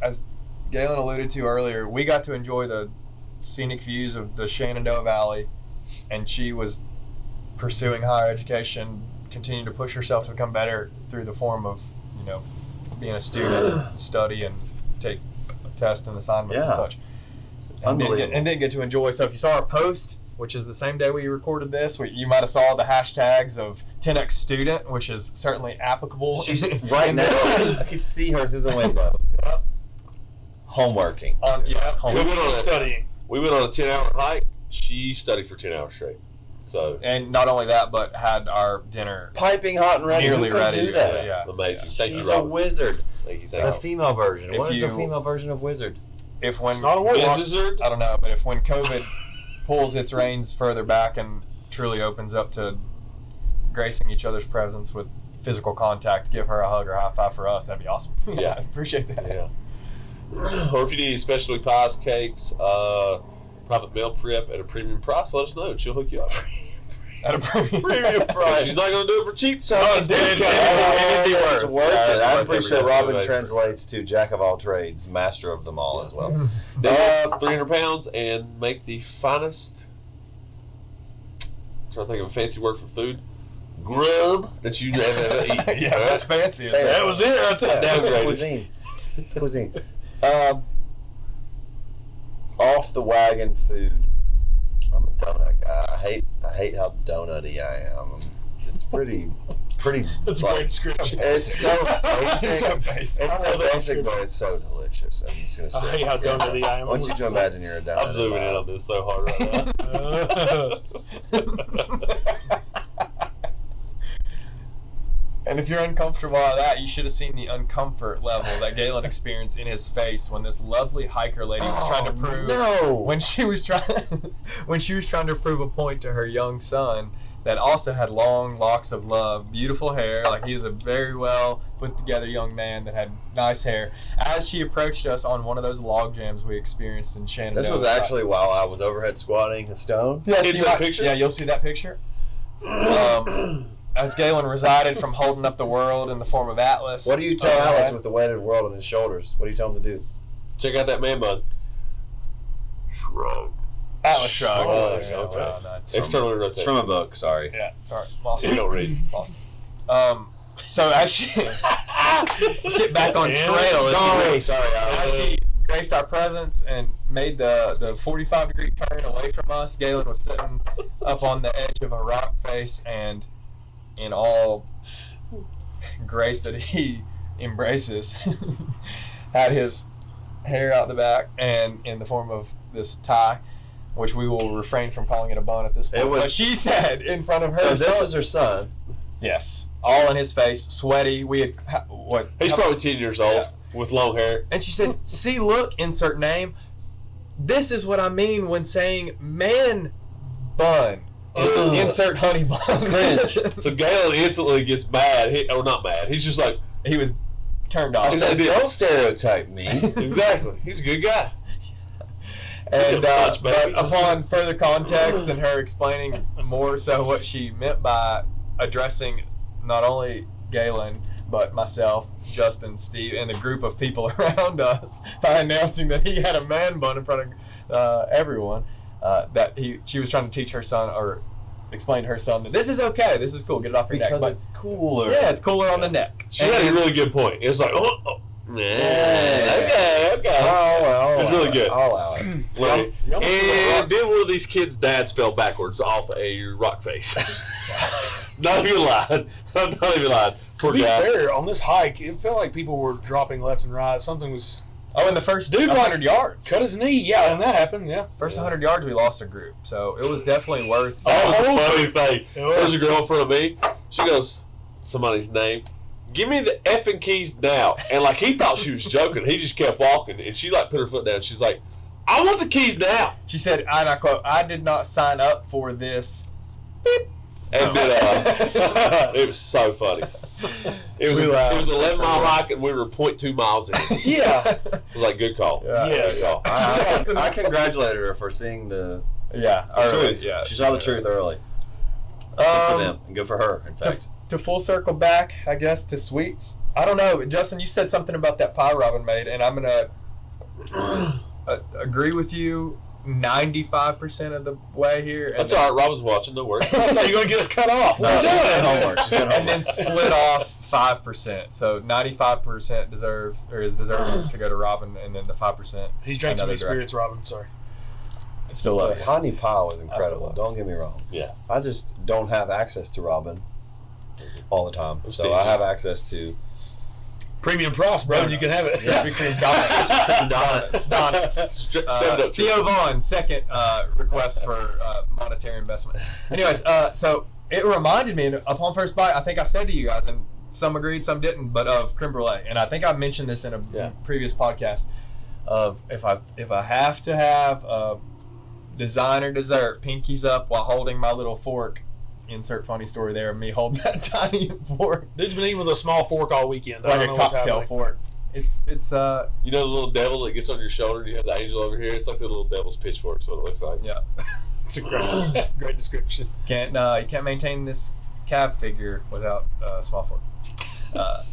as Galen alluded to earlier, we got to enjoy the scenic views of the Shenandoah Valley, and she was pursuing higher education, continuing to push herself to become better through the form of, being a student, and study, and take tests and assignments and Yeah. such. Unbelievable. and didn't get to enjoy. So if you saw our post, which is the same day we recorded this, you might have saw the hashtags of 10x student, which is certainly applicable. She's right now. I could see her through the window. Homeworking. Studying. We went on a 10-hour hike. She studied for 10 hours straight. So And not only that, but had our dinner Piping hot and ready. nearly Who could ready. do that? So, yeah. amazing. Thank She's you, a Robin. wizard. Thank you. A Thank you. female version. If What is a you- female version of wizard? If when It's not a warlock. Wizard? I don't know, but if when COVID pulls its reins further back and truly opens up to gracing each other's presence with physical contact, give her a hug or a high five for us. That'd be awesome. Yeah. I appreciate that. Yeah. Or if you need any specialty pies, cakes, private meal prep at a premium price, let us know. She'll hook you up. At a premium If she's not going to do it for cheap. So Oh, it's dude, discount. It's worth Yeah, it. I'm worth pretty every sure bit. Robin translates to jack of all trades, master of them all as well. Deadlift 300 pounds and make the finest. I'm trying to think of a fancy word for food. Grub that you ever eat. Yeah, that's fancy. Fair. That was it right there. It's Downgraded. cuisine. It's cuisine. Off the wagon food. I'm a donut guy. I hate how donutty I am. It's pretty. That's a like, great description. It's so basic. It's so basic. It's I so love that basic, but it's so delicious. I'm just gonna I hate how donut-y I am. I want you to imagine you're a donut. I'm zooming in on this so hard right now. And if you're uncomfortable at that, you should have seen the uncomfort level that Galen experienced in his face when this lovely hiker lady was trying to prove when she was trying to prove a point to her young son that also had long locks of love, beautiful hair, like he was a very well put together young man that had nice hair. As she approached us on one of those log jams we experienced in Shenandoah. This was actually while I was overhead squatting a stone. Yes, It's you a might- picture? Yeah, you'll see that picture. As Galen resided from holding up the world in the form of Atlas. What do you tell Alex with the weight of the world on his shoulders? What do you tell him to do? Check out that man bun. Shrug. Atlas shrug. Oh, Yeah, okay. well, no, it's Externally It's rotate. from a book. Sorry. Yeah, sorry. Lost You don't read. Lost. So as she let's get back on Damn. trail. if you Sorry. will. As she graced our presence and made the 45-degree turn away from us, Galen was sitting up on the edge of a rock face, and in all grace that he embraces, had his hair out the back and in the form of this tie, which we will refrain from calling it a bun at this point. It was- but she said in front of her So this son- is her son. yes, all in his face, sweaty. We had what? He's probably 10 years old Yeah. with long hair. And she said, "See, look, insert name. This is what I mean when saying man bun. Insert honey bun." Cringe. So Galen instantly gets mad. Or not mad. He's just like, He was turned I off. said, did. don't stereotype me. exactly. He's a good guy. And Punch but babies. upon further context and her explaining more so what she meant by addressing not only Galen but myself, Justin, Steve, and the group of people around us by announcing that he had a man bun in front of everyone, that she was trying to teach her son or explain to her son that this is okay, this is cool, get it off your neck. Because But it's cooler. yeah, it's cooler on the neck. She had a really good point. It was like, Yeah. okay. Oh, It's really good. I'll allow it. Like, You almost feel like and then one of these kids' dads fell backwards off a rock face. Not even lying. I'm not even lying. To Poor be guy. fair, on this hike, it felt like people were dropping left and right. Something was Oh, in the first Dude, 100 yards. cut his knee. Yeah, and that happened. Yeah. First 100 yards, we lost a group, so it was definitely worth. That was the funniest thing. It was. There's a girl in front of me. She goes, somebody's name. Give me the effing keys now. And like he thought she was joking. He just kept walking. And she like put her foot down. She's like, I want the keys now. She said, and I quote, "I did not sign up for this." And then it was so funny. It was We it laughed. was an 11-mile hike and we were 0.2 miles in. It Yeah. was like good call. Yes. Good call. I congratulated her for seeing the Yeah, truth. yeah. She saw the truth early. Good for them and good for her, in fact. To full circle back, I guess, to sweets. I don't know, Justin. You said something about that pie Robin made, and I'm gonna agree with you 95% of the way here. That's all right. Robin's watching. No worries. That's how you're going to get us cut off. No, What she's are you doing doing? homework. She's doing And homework. then split off 5%. So 95% deserves or is deserving to go to Robin, and then the 5%. He's drank too another many spirits, Robin. Sorry. Still love The you. honey pie was incredible. love it. Don't get me wrong. Yeah. I just don't have access to Robin all the time. So Stingy. I have access to. Premium price, bro. You can have it. Yeah, we can Donuts. Step it up, Theo Vaughn, second request for monetary investment. Anyways, so it reminded me upon first bite. I think I said to you guys, and some agreed, some didn't, but of creme brulee. And I think I mentioned this in a previous podcast. Of if I have to have a designer dessert, pinkies up while holding my little fork. Insert funny story there of me holding that tiny fork Dude's been eating with a small fork all weekend. I like don't a know what's cocktail happening. fork. It's You know the little devil that gets on your shoulder? You have the angel over here? It's like the little devil's pitchfork, is what it looks like. yeah. It's a great description. You can't maintain this cab figure without a small fork. But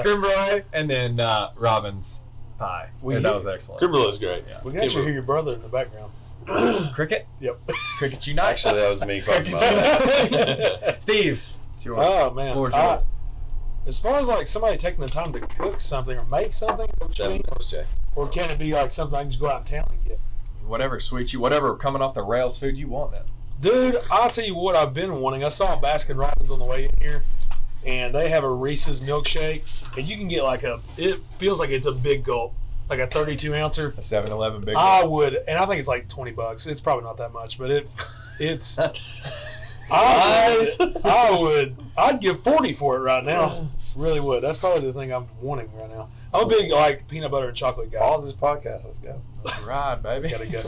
creme brulee and then Robin's pie. That was excellent. Creme brulee is great. Yeah. We can actually hear your brother in the background. Cricket? Yep. Cricket unite. Actually, that was me. Cricket unite. Steve. It's yours. Oh man. Floor's yours. As far as like somebody taking the time to cook something or make something, or can it be like something I can just go out in town and get? Whatever whatever coming off the rails food you want then. Dude, I'll tell you what I've been wanting. I saw Baskin Robbins on the way in here, and they have a Reese's milkshake, and you can get it feels like it's a big gulp, like a 32-ouncer. A 7-Eleven big I one. would, and I think it's like $20. It's probably not that much, but it's. I'd give 40 for it right now. Really would. That's probably the thing I'm wanting right now. I'm a big like peanut butter and chocolate guy. Pause this podcast. Let's go. Ride, baby. Gotta go.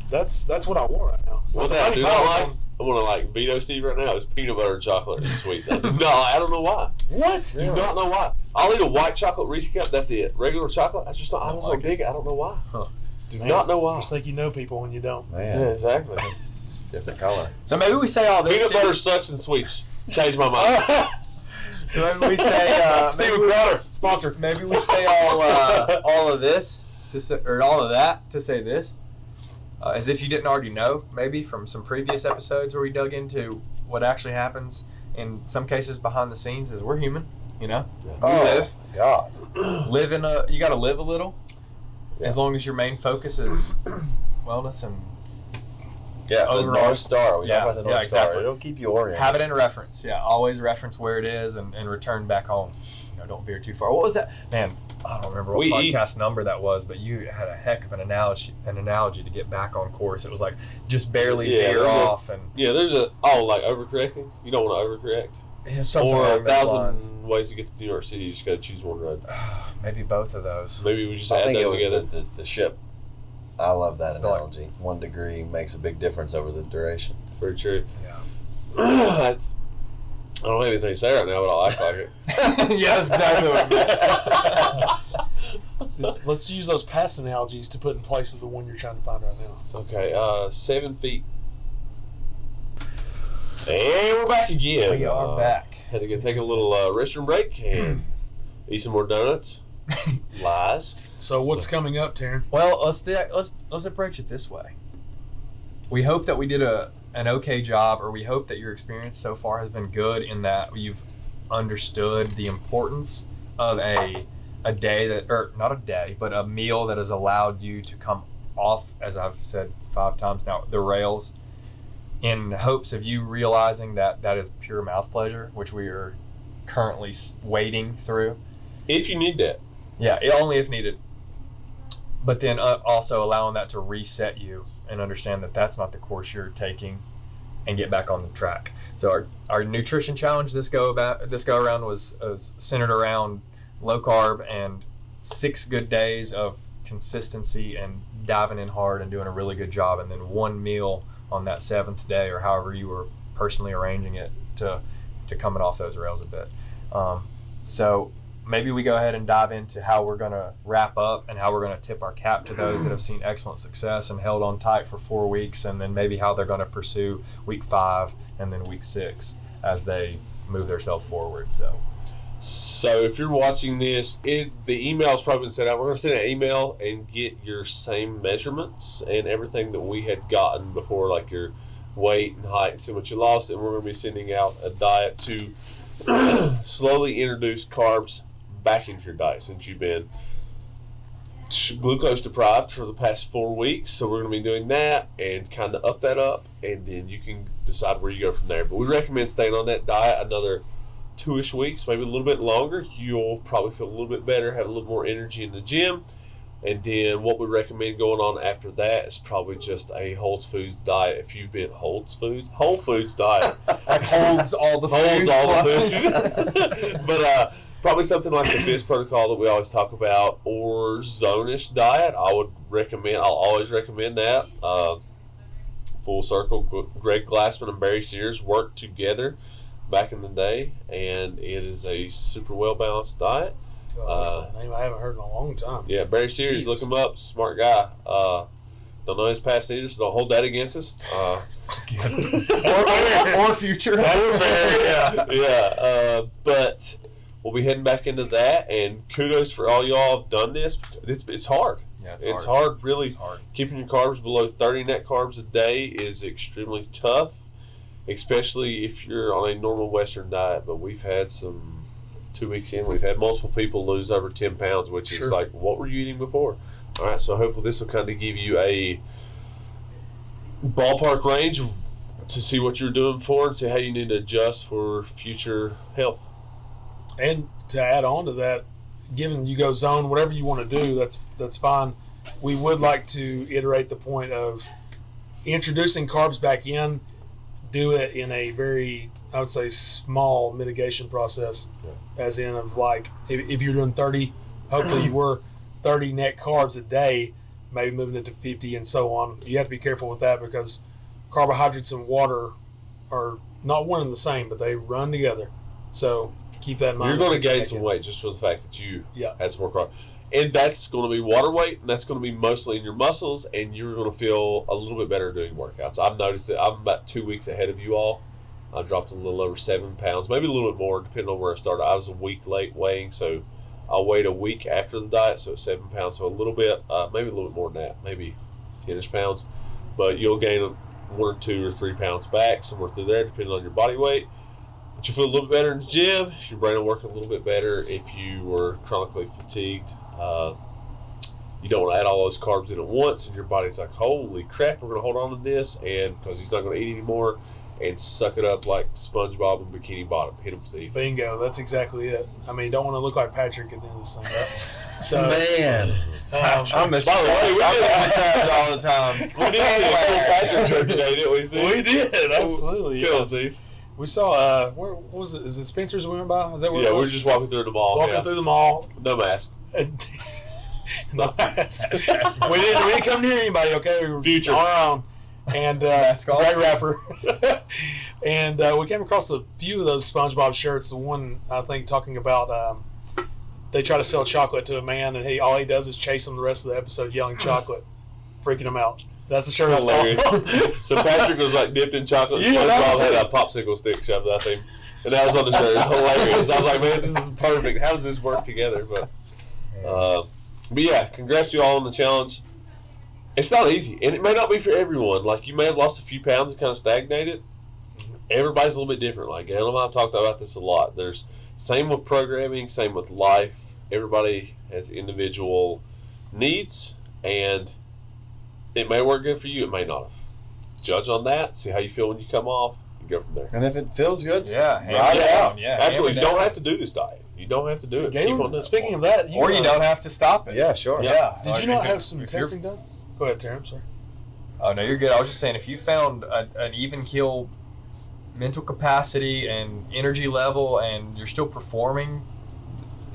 That's what I want right now. What The that honey dude pie was I like? on- I want to like veto Steve right now. It's peanut butter and chocolate and sweets. I don't know why. What? Do not know why. I'll eat a white chocolate Reese cup. That's it. Regular chocolate. I just I don't was like so big. I don't know why. Huh. Do Man, not know why. Just think you know people when you don't. Man, Yeah, exactly. it's a different color. So maybe we say all this. Peanut too. butter sucks and sweets. Change my mind. So maybe we say Steven Crowder, sponsor. maybe we say all of this to say, or all of that to say this, as if you didn't already know. Maybe from some previous episodes where we dug into what actually happens in some cases behind the scenes. Is we're human, you know. Oh, God. You got to live a little, Yeah. as long as your main focus is wellness and Yeah, the Overall. North Star. We Yeah, talk about the yeah, North Star. exactly. It'll keep you oriented. have it in reference. Yeah, always reference where it is and return back home. You know, don't veer too far. What was that, man? I don't remember what We podcast number that was, but you had a heck of an analogy to get back on course. It was like just barely Yeah, veer there's a- off and Yeah, there's like overcorrecting. You don't want to overcorrect. something Or along those 1,000 lines. ways to get to New York City. You just got to choose one road. Maybe both of those. Maybe we just I add think it those was together. the ship. I love that I feel like- analogy. 1 degree makes a big difference over the duration. Very true. Yeah. I don't have anything to say right now, but I'll act like it. Yeah, that's exactly what I meant. Let's use those past analogies to put in place of the one you're trying to find right now. Okay, 7 feet. And we're back again. We are back. Had to go take a little restroom break and eat some more donuts. Lies. So what's coming up, Taryn? Well, let's approach it this way. We hope that we did an okay job, or we hope that your experience so far has been good in that you've understood the importance of a day that, or not a day, but a meal that has allowed you to come off, as I've said 5 times now, the rails, in hopes of you realizing that that is pure mouth pleasure, which we are currently wading through. If you need that. Yeah, only if needed. But then also allowing that to reset you and understand that that's not the course you're taking, and get back on the track. So our nutrition challenge this go around was centered around low carb and 6 good days of consistency and diving in hard and doing a really good job, and then 1 meal on that 7th day, or however you were personally arranging it to coming off those rails a bit. So maybe we go ahead and dive into how we're going to wrap up and how we're going to tip our cap to those that have seen excellent success and held on tight for 4 weeks, and then maybe how they're going to pursue week 5 and then week 6 as they move themselves forward. So if you're watching this, the email's probably been sent out. We're going to send an email and get your same measurements and everything that we had gotten before, like your weight and height and see what you lost. And we're going to be sending out a diet to slowly introduce carbs back into your diet, since you've been glucose deprived for the past 4 weeks, so we're going to be doing that and kind of up that up, and then you can decide where you go from there. But we recommend staying on that diet another 2-ish weeks, maybe a little bit longer. You'll probably feel a little bit better, have a little more energy in the gym. And then what we recommend going on after that is probably just a Whole Foods diet. If you've been Whole Foods diet, Like holds all the holds food. all the food. But probably something like the BIS protocol that we always talk about, or zone-ish diet. I'll always recommend that. Full Circle, Greg Glassman and Barry Sears worked together back in the day, and it is a super well-balanced diet. That's a name I haven't heard in a long time. Yeah, Barry Sears, look him up, smart guy. Don't know his past either, so don't hold that against us. or future. But we'll be heading back into that, and kudos for all y'all have done this. It's hard. Yeah, It's hard, really. It's hard. Keeping your carbs below 30 net carbs a day is extremely tough, especially if you're on a normal Western diet. But we've had 2 weeks in, we've had multiple people lose over 10 pounds, which is like, what were you eating before? All right, so hopefully this will kind of give you a ballpark range to see what you're doing for and see how you need to adjust for future health. And to add on to that, given you go zone, whatever you want to do, that's fine. We would like to iterate the point of introducing carbs back in. Do it in a very, I would say, small mitigation process, as in of like if you're doing 30, hopefully you were 30 net carbs a day, maybe moving it to 50 and so on. You have to be careful with that because carbohydrates and water are not one and the same, but they run together. So keep that in mind. You're going to gain some weight just for the fact that you had some more carbs. And that's going to be water weight, and that's going to be mostly in your muscles, and you're going to feel a little bit better doing workouts. I've noticed that I'm about 2 weeks ahead of you all. I dropped a little over 7 pounds, maybe a little bit more, depending on where I started. I was a week late weighing, so I weighed a week after the diet, so 7 pounds. So a little bit, maybe a little bit more than that, maybe 10-ish pounds. But you'll gain 1 or 2 or 3 pounds back, somewhere through there, depending on your body weight. But you feel a little bit better in the gym. Your brain will work a little bit better if you were chronically fatigued. You don't want to add all those carbs in at once, and your body's like, holy crap, we're going to hold on to this, and because he's not going to eat anymore, and suck it up like SpongeBob and Bikini Bottom. Hit him, Steve. Bingo. That's exactly it. I mean, don't want to look like Patrick at the end of this thing, right? So, Man, I miss By the way, we did all the time. We did see a cool Patrick shirt today, didn't we, Steve? we did, absolutely. Tell Yes. us, Steve. We saw, what was it? Is it Spencer's we went by? Is that what Yeah, it we was? were just walking through the mall. Walking through the mall. No mask. No, we didn't come near anybody, okay? We were Future. on our own. And Mask off. great rapper. And we came across a few of those SpongeBob shirts. The one, I think, talking about they try to sell chocolate to a man, and all he does is chase him the rest of the episode yelling chocolate, freaking him out. That's the shirt I saw. So Patrick was like dipped in chocolate. Yeah, SpongeBob that had too. a popsicle stick shoved at him. And that was on the shirt. It was hilarious. I was like, man, this is perfect. How does this work together? But yeah, congrats to you all on the challenge. It's not easy, and it may not be for everyone. Like, you may have lost a few pounds and kind of stagnated. Everybody's a little bit different. Like, Gail and I have talked about this a lot. There's same with programming, same with life. Everybody has individual needs, and it may work good for you. It may not have. Judge on that. See how you feel when you come off, and go from there. And if it feels good, Yeah, hand ride it it out. down. Yeah, Absolutely. hand You it don't down. have to do this diet. You don't have to do it. Keep on Galen, doing speaking it. of that, Or you don't have to stop it. Yeah, sure. Yeah. Did Like, you not if have it- some if you're- testing done? Go ahead, Terrence. Sorry. Oh, no, you're good. I was just saying, if you found an even keel mental capacity and energy level, and you're still performing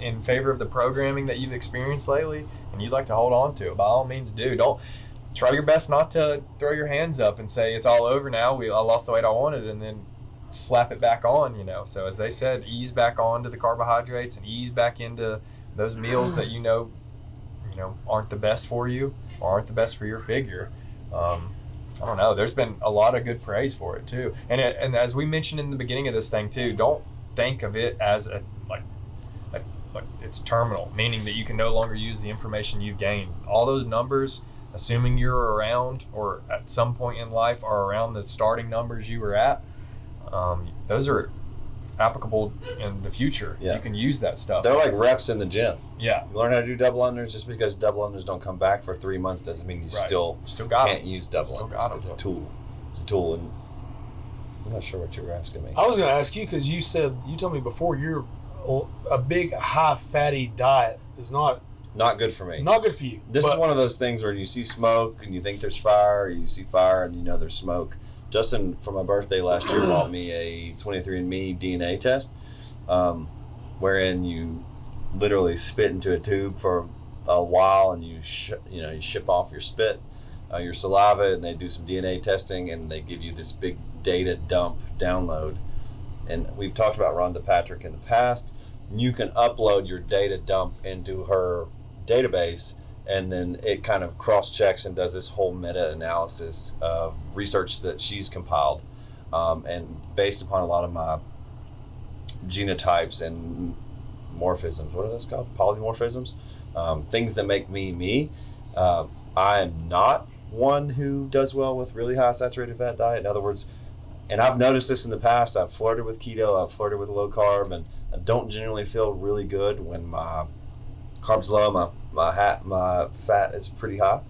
in favor of the programming that you've experienced lately, and you'd like to hold on to it, by all means do. Don't try your best not to throw your hands up and say it's all over now. I lost the weight I wanted, and then slap it back on. So as they said, ease back onto the carbohydrates and ease back into those meals that you know aren't the best for you or aren't the best for your figure. I don't know. There's been a lot of good praise for it too, and as we mentioned in the beginning of this thing too, don't think of it as like it's terminal, meaning that you can no longer use the information you've gained. All those numbers, assuming you're around or at some point in life are around the starting numbers you were at, those are applicable in the future. Yeah. You can use that stuff. They're like reps in the gym. Yeah. You learn how to do double unders. Just because double unders don't come back for 3 months doesn't mean you Right. still got can't them. use double Still unders. got 'em. It's a tool. It's a tool, and I'm not sure what you were asking me. I was going to ask you because you told me before a big high fatty diet is not Good for me. good for you. This is one of those things where you see smoke and you think there's fire, or you see fire and you know there's smoke. Justin, for my birthday last year, bought me a 23andMe DNA test, wherein you literally spit into a tube for a while and you ship off your spit, your saliva, and they do some DNA testing and they give you this big data dump download. And we've talked about Rhonda Patrick in the past. You can upload your data dump into her database, and then it kind of cross-checks and does this whole meta-analysis of research that she's compiled, and based upon a lot of my genotypes and morphisms. What are those called? Polymorphisms? Things that make me me. I am not one who does well with really high saturated fat diet. In other words, and I've noticed this in the past, I've flirted with keto, I've flirted with low carb, and I don't generally feel really good when my carbs low, my fat is pretty high.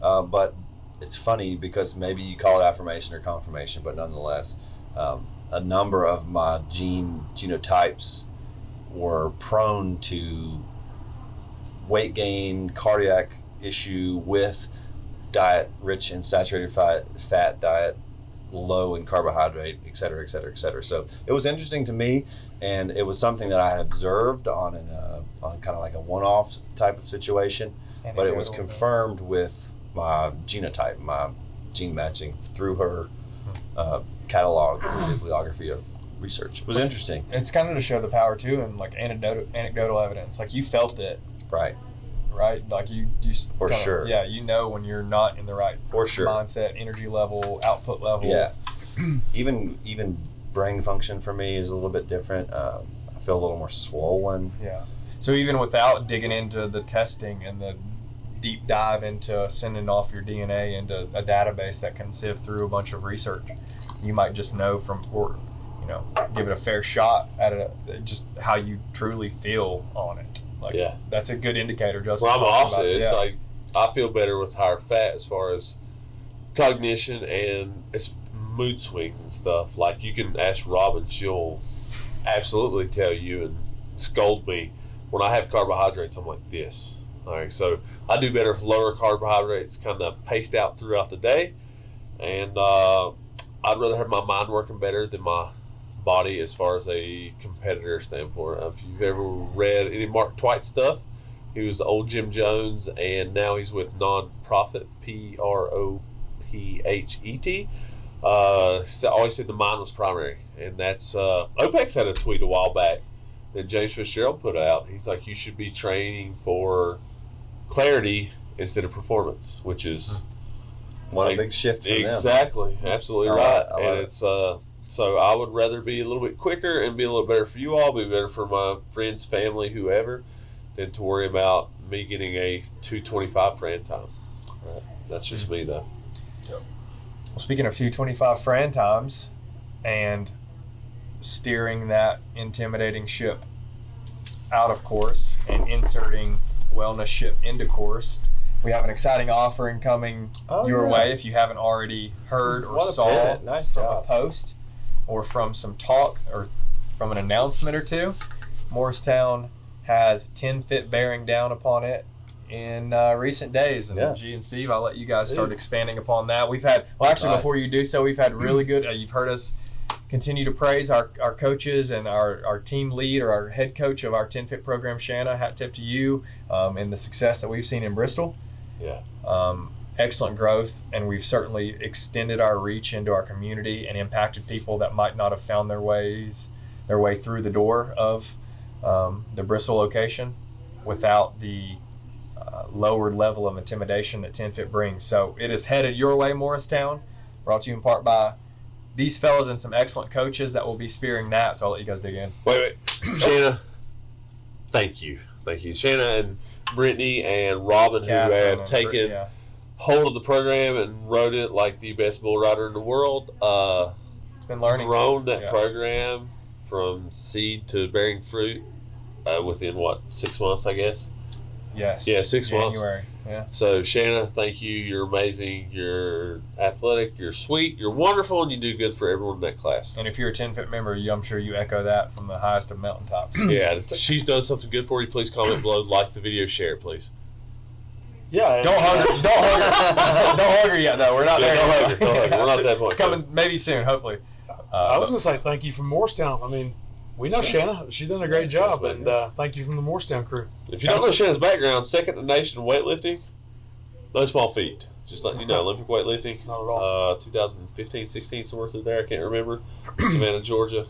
But it's funny because maybe you call it affirmation or confirmation, but nonetheless, a number of my genotypes were prone to weight gain, cardiac issue with diet rich in saturated fat diet, low in carbohydrate, et cetera, et cetera, et cetera. So it was interesting to me, and it was something that I had observed on kind of like a one-off type of situation, but it was confirmed with my genotype, my gene matching through her catalog, bibliography of research. It was interesting. It's kind of to show the power too, and like anecdotal evidence. Like you felt it, Right. Like you For kinda, sure. Yeah, you know when you're not in the right For sure. mindset, energy level, output level. Yeah. Even brain function for me is a little bit different. I feel a little more swollen. Yeah. So even without digging into the testing and the deep dive into sending off your DNA into a database that can sift through a bunch of research, you might just know give it a fair shot at it, just how you truly feel on it. Like, Yeah. That's a good indicator, Justin. Well, I'm talked opposite. about it. It's like I feel better with higher fat as far as cognition and it's mood swings and stuff. Like you can ask Robin, she'll absolutely tell you and scold me when I have carbohydrates. I'm like this. All right, so I do better with lower carbohydrates, kind of paced out throughout the day, and I'd rather have my mind working better than my body as far as a competitor standpoint. If you've ever read any Mark Twight stuff, he was old Jim Jones, and now he's with Nonprofit, Prophet. So always said the mind was primary, and that's OPEX had a tweet a while back that James Fitzgerald put out. He's like, you should be training for clarity instead of performance, which is What a big shift for them. exactly, absolutely I love right. it. I love And it. it's so I would rather be a little bit quicker and be a little better for you all, be better for my friends, family, whoever, than to worry about me getting a 2:25 Fran time. Right. That's just me though. Well, speaking of 225 Fran times and steering that intimidating ship out of course and inserting wellness ship into course, we have an exciting offering coming your way if you haven't already heard or What a saw pivot. Nice from job. a post or from some talk or from an announcement or two. Morristown has 10 Fit bearing down upon it in recent days, and Yeah. G and Steve, I'll let you guys start expanding upon that. We've had, well, actually, Nice. before you do so, we've had really good. You've heard us continue to praise our coaches and our team lead or our head coach of our 10 Fit program, Shanna. Hat tip to you, and the success that we've seen in Bristol. Yeah. Excellent growth, and we've certainly extended our reach into our community and impacted people that might not have found their way through the door of the Bristol location without the lowered level of intimidation that 10 Fit brings. So it is headed your way, Morristown, brought to you in part by these fellas and some excellent coaches that will be spearing that. So I'll let you guys dig in. Wait. Shanna, thank you. Shanna and Brittany and Robin, who Catherine have and taken yeah. hold of the program and wrote it like the best bull rider in the world. Been learning. Grown that Yeah. program from seed to bearing fruit within, 6 months, I guess? Yes. Yeah, 6 months. January. Yeah. So, Shanna, thank you. You're amazing. You're athletic. You're sweet. You're wonderful, and you do good for everyone in that class. And if you're a 10-Fit member, I'm sure you echo that from the highest of mountaintops. Yeah, if she's done something good for you, please comment below, like the video, share it, please. Yeah. Don't hug her. Don't hug her. Don't hug her yet, though. We're not there. Don't hug her. Don't hug her. We're not at that point. It's coming maybe soon, hopefully. I was going to say thank you from Morristown. I mean, we know Shanna. She's done a great job, and thank you from the Morristown crew. If you don't know Shanna's background, second in the nation in weightlifting, no small feat. Just letting you know, Olympic weightlifting, Not at all. 2015, 16, somewhere through there. I can't remember. Savannah, Georgia,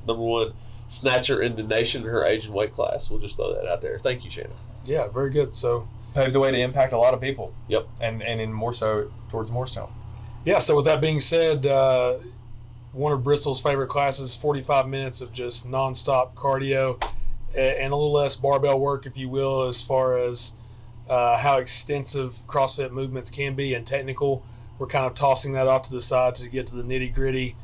#1 snatcher in the nation in her age and weight class. We'll just throw that out there. Thank you, Shanna. Yeah, very good. So, Paved the way to impact a lot of people. Yep. And in more so towards Morristown. yeah, so with that being said, one of Bristol's favorite classes, 45 minutes of just nonstop cardio and a little less barbell work, if you will, as far as how extensive CrossFit movements can be and technical. We're kind of tossing that off to the side to get to the nitty-gritty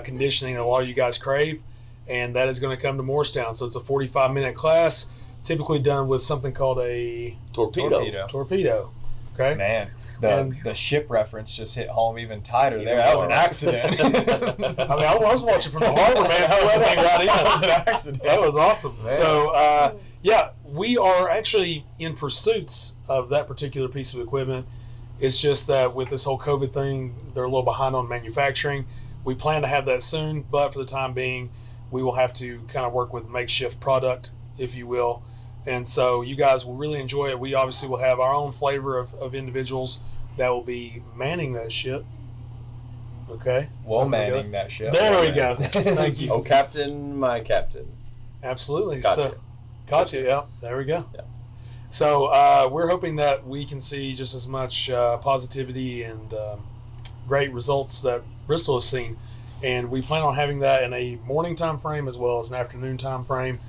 conditioning that a lot of you guys crave, and that is going to come to Morristown. So it's a 45-minute class, typically done with something called a torpedo. Okay? Man, And- the ship reference just hit home even tighter there. That was an accident. I mean, I was watching from the harbor, man. How that thing right in. That was an accident. That was awesome. Man. So, yeah, we are actually in pursuits of that particular piece of equipment. It's just that with this whole COVID thing, they're a little behind on manufacturing. We plan to have that soon, but for the time being, we will have to kind of work with makeshift product, if you will. And so you guys will really enjoy it. We obviously will have our own flavor of individuals that will be manning that ship. Okay? Well, Something to go. manning that ship. There we Well, go. man. Thank you. Oh, captain, my captain. Absolutely. Gotcha. Gotcha. Yeah. There we go. Yeah. So we're hoping that we can see just as much positivity and great results that Bristol has seen, and we plan on having that in a morning time frame as well as an afternoon time frame.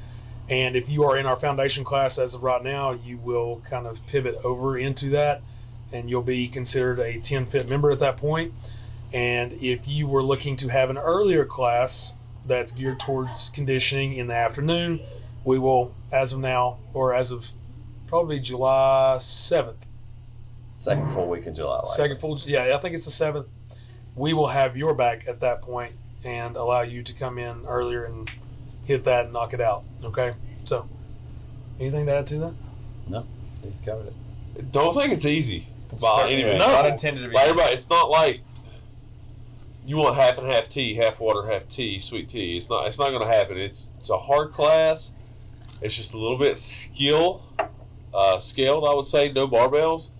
And if you are in our foundation class as of right now, you will kind of pivot over into that, and you'll be considered a 10-Fit member at that point. And if you were looking to have an earlier class that's geared towards conditioning in the afternoon, we will, as of now, or as of probably July 7th, Second full week in July. I think it's the 7th, we will have your back at that point and allow you to come in earlier and hit that and knock it out. Okay? So, anything to add to that? No, you covered it. Don't think it's easy. It's By certainly any means. not intended to be. By everybody, it's not like you want half and half tea, half water, half tea, sweet tea. It's not going to happen. It's a hard class. It's just a little bit scaled, I would say, no barbells.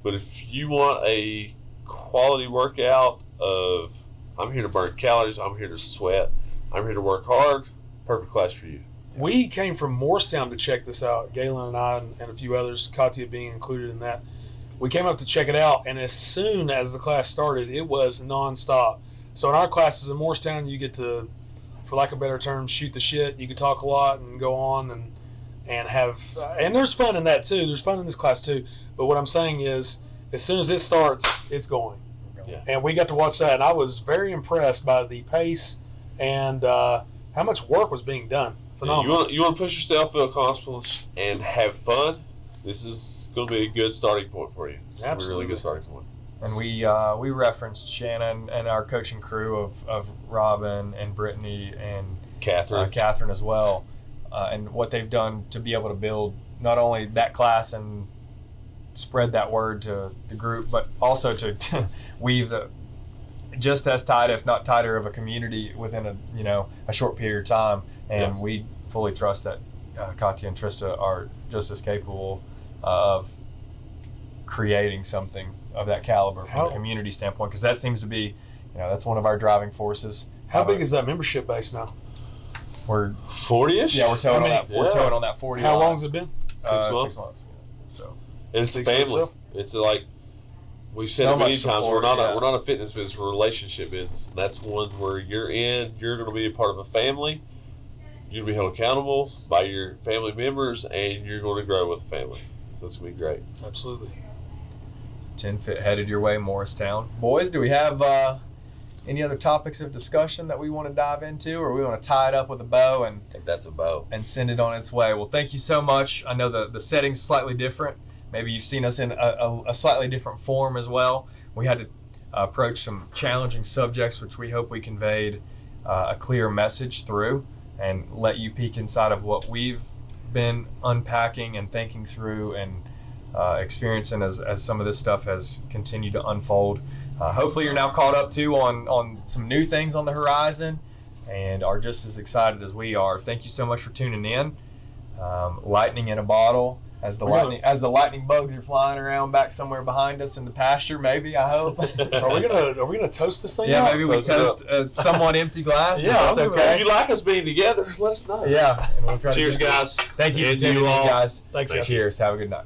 But if you want a quality workout of, I'm here to burn calories, I'm here to sweat, I'm here to work hard, perfect class for you. We came from Morristown to check this out. Galen and I and a few others, Katya being included in that. We came up to check it out, and as soon as the class started, it was nonstop. So in our classes in Morristown, you get to, for lack of a better term, shoot the shit. You can talk a lot and go on and have, and there's fun in that too. There's fun in this class too. But what I'm saying is, as soon as it starts, it's going. Yeah. And we got to watch that, and I was very impressed by the pace and how much work was being done. Phenomenal. You want to push yourself, feel accomplished, and have fun. This is going to be a good starting point for you. It's gonna be a really good starting point. And we referenced Shannon and our coaching crew of Robin and Brittany and Catherine as well, and what they've done to be able to build not only that class and spread that word to the group, but also to weave the just as tight, if not tighter, of a community within a short period of time. And we fully trust that Katya and Trista are just as capable of creating something of that caliber from a community standpoint, because that seems to be, that's one of our driving forces. How big is that membership base now? We're 40-ish. Yeah, we're towing on that. We're towing on that 40. How long has it been? 6 months. 6 months. So and it's a family. It's like we've said it many times. We're not a fitness business. We're a relationship business. And that's one where you're going to be a part of a family. You're going to be held accountable by your family members, and you're going to grow with the family. So it's going to be great. Absolutely. 10-Fit headed your way, Morristown. Boys, do we have any other topics of discussion that we want to dive into, or we want to tie it up with a bow and I think that's a bow. and send it on its way? Well, thank you so much. I know the setting's slightly different. Maybe you've seen us in a slightly different form as well. We had to approach some challenging subjects, which we hope we conveyed a clear message through and let you peek inside of what we've been unpacking and thinking through and experiencing as some of this stuff has continued to unfold. Hopefully you're now caught up too on some new things on the horizon and are just as excited as we are. Thank you so much for tuning in. Lightning in a bottle as the lightning bugs are flying around back somewhere behind us in the pasture. Maybe, I hope. Are we gonna toast this thing? Yeah, out? maybe we toast a somewhat empty glass. Yeah, that's okay. If you like us being together, let us know. Yeah, and we'll try Cheers, to guys. Thank you for And tuning you in, all. guys. Thanks, guys. Cheers. Have a good night.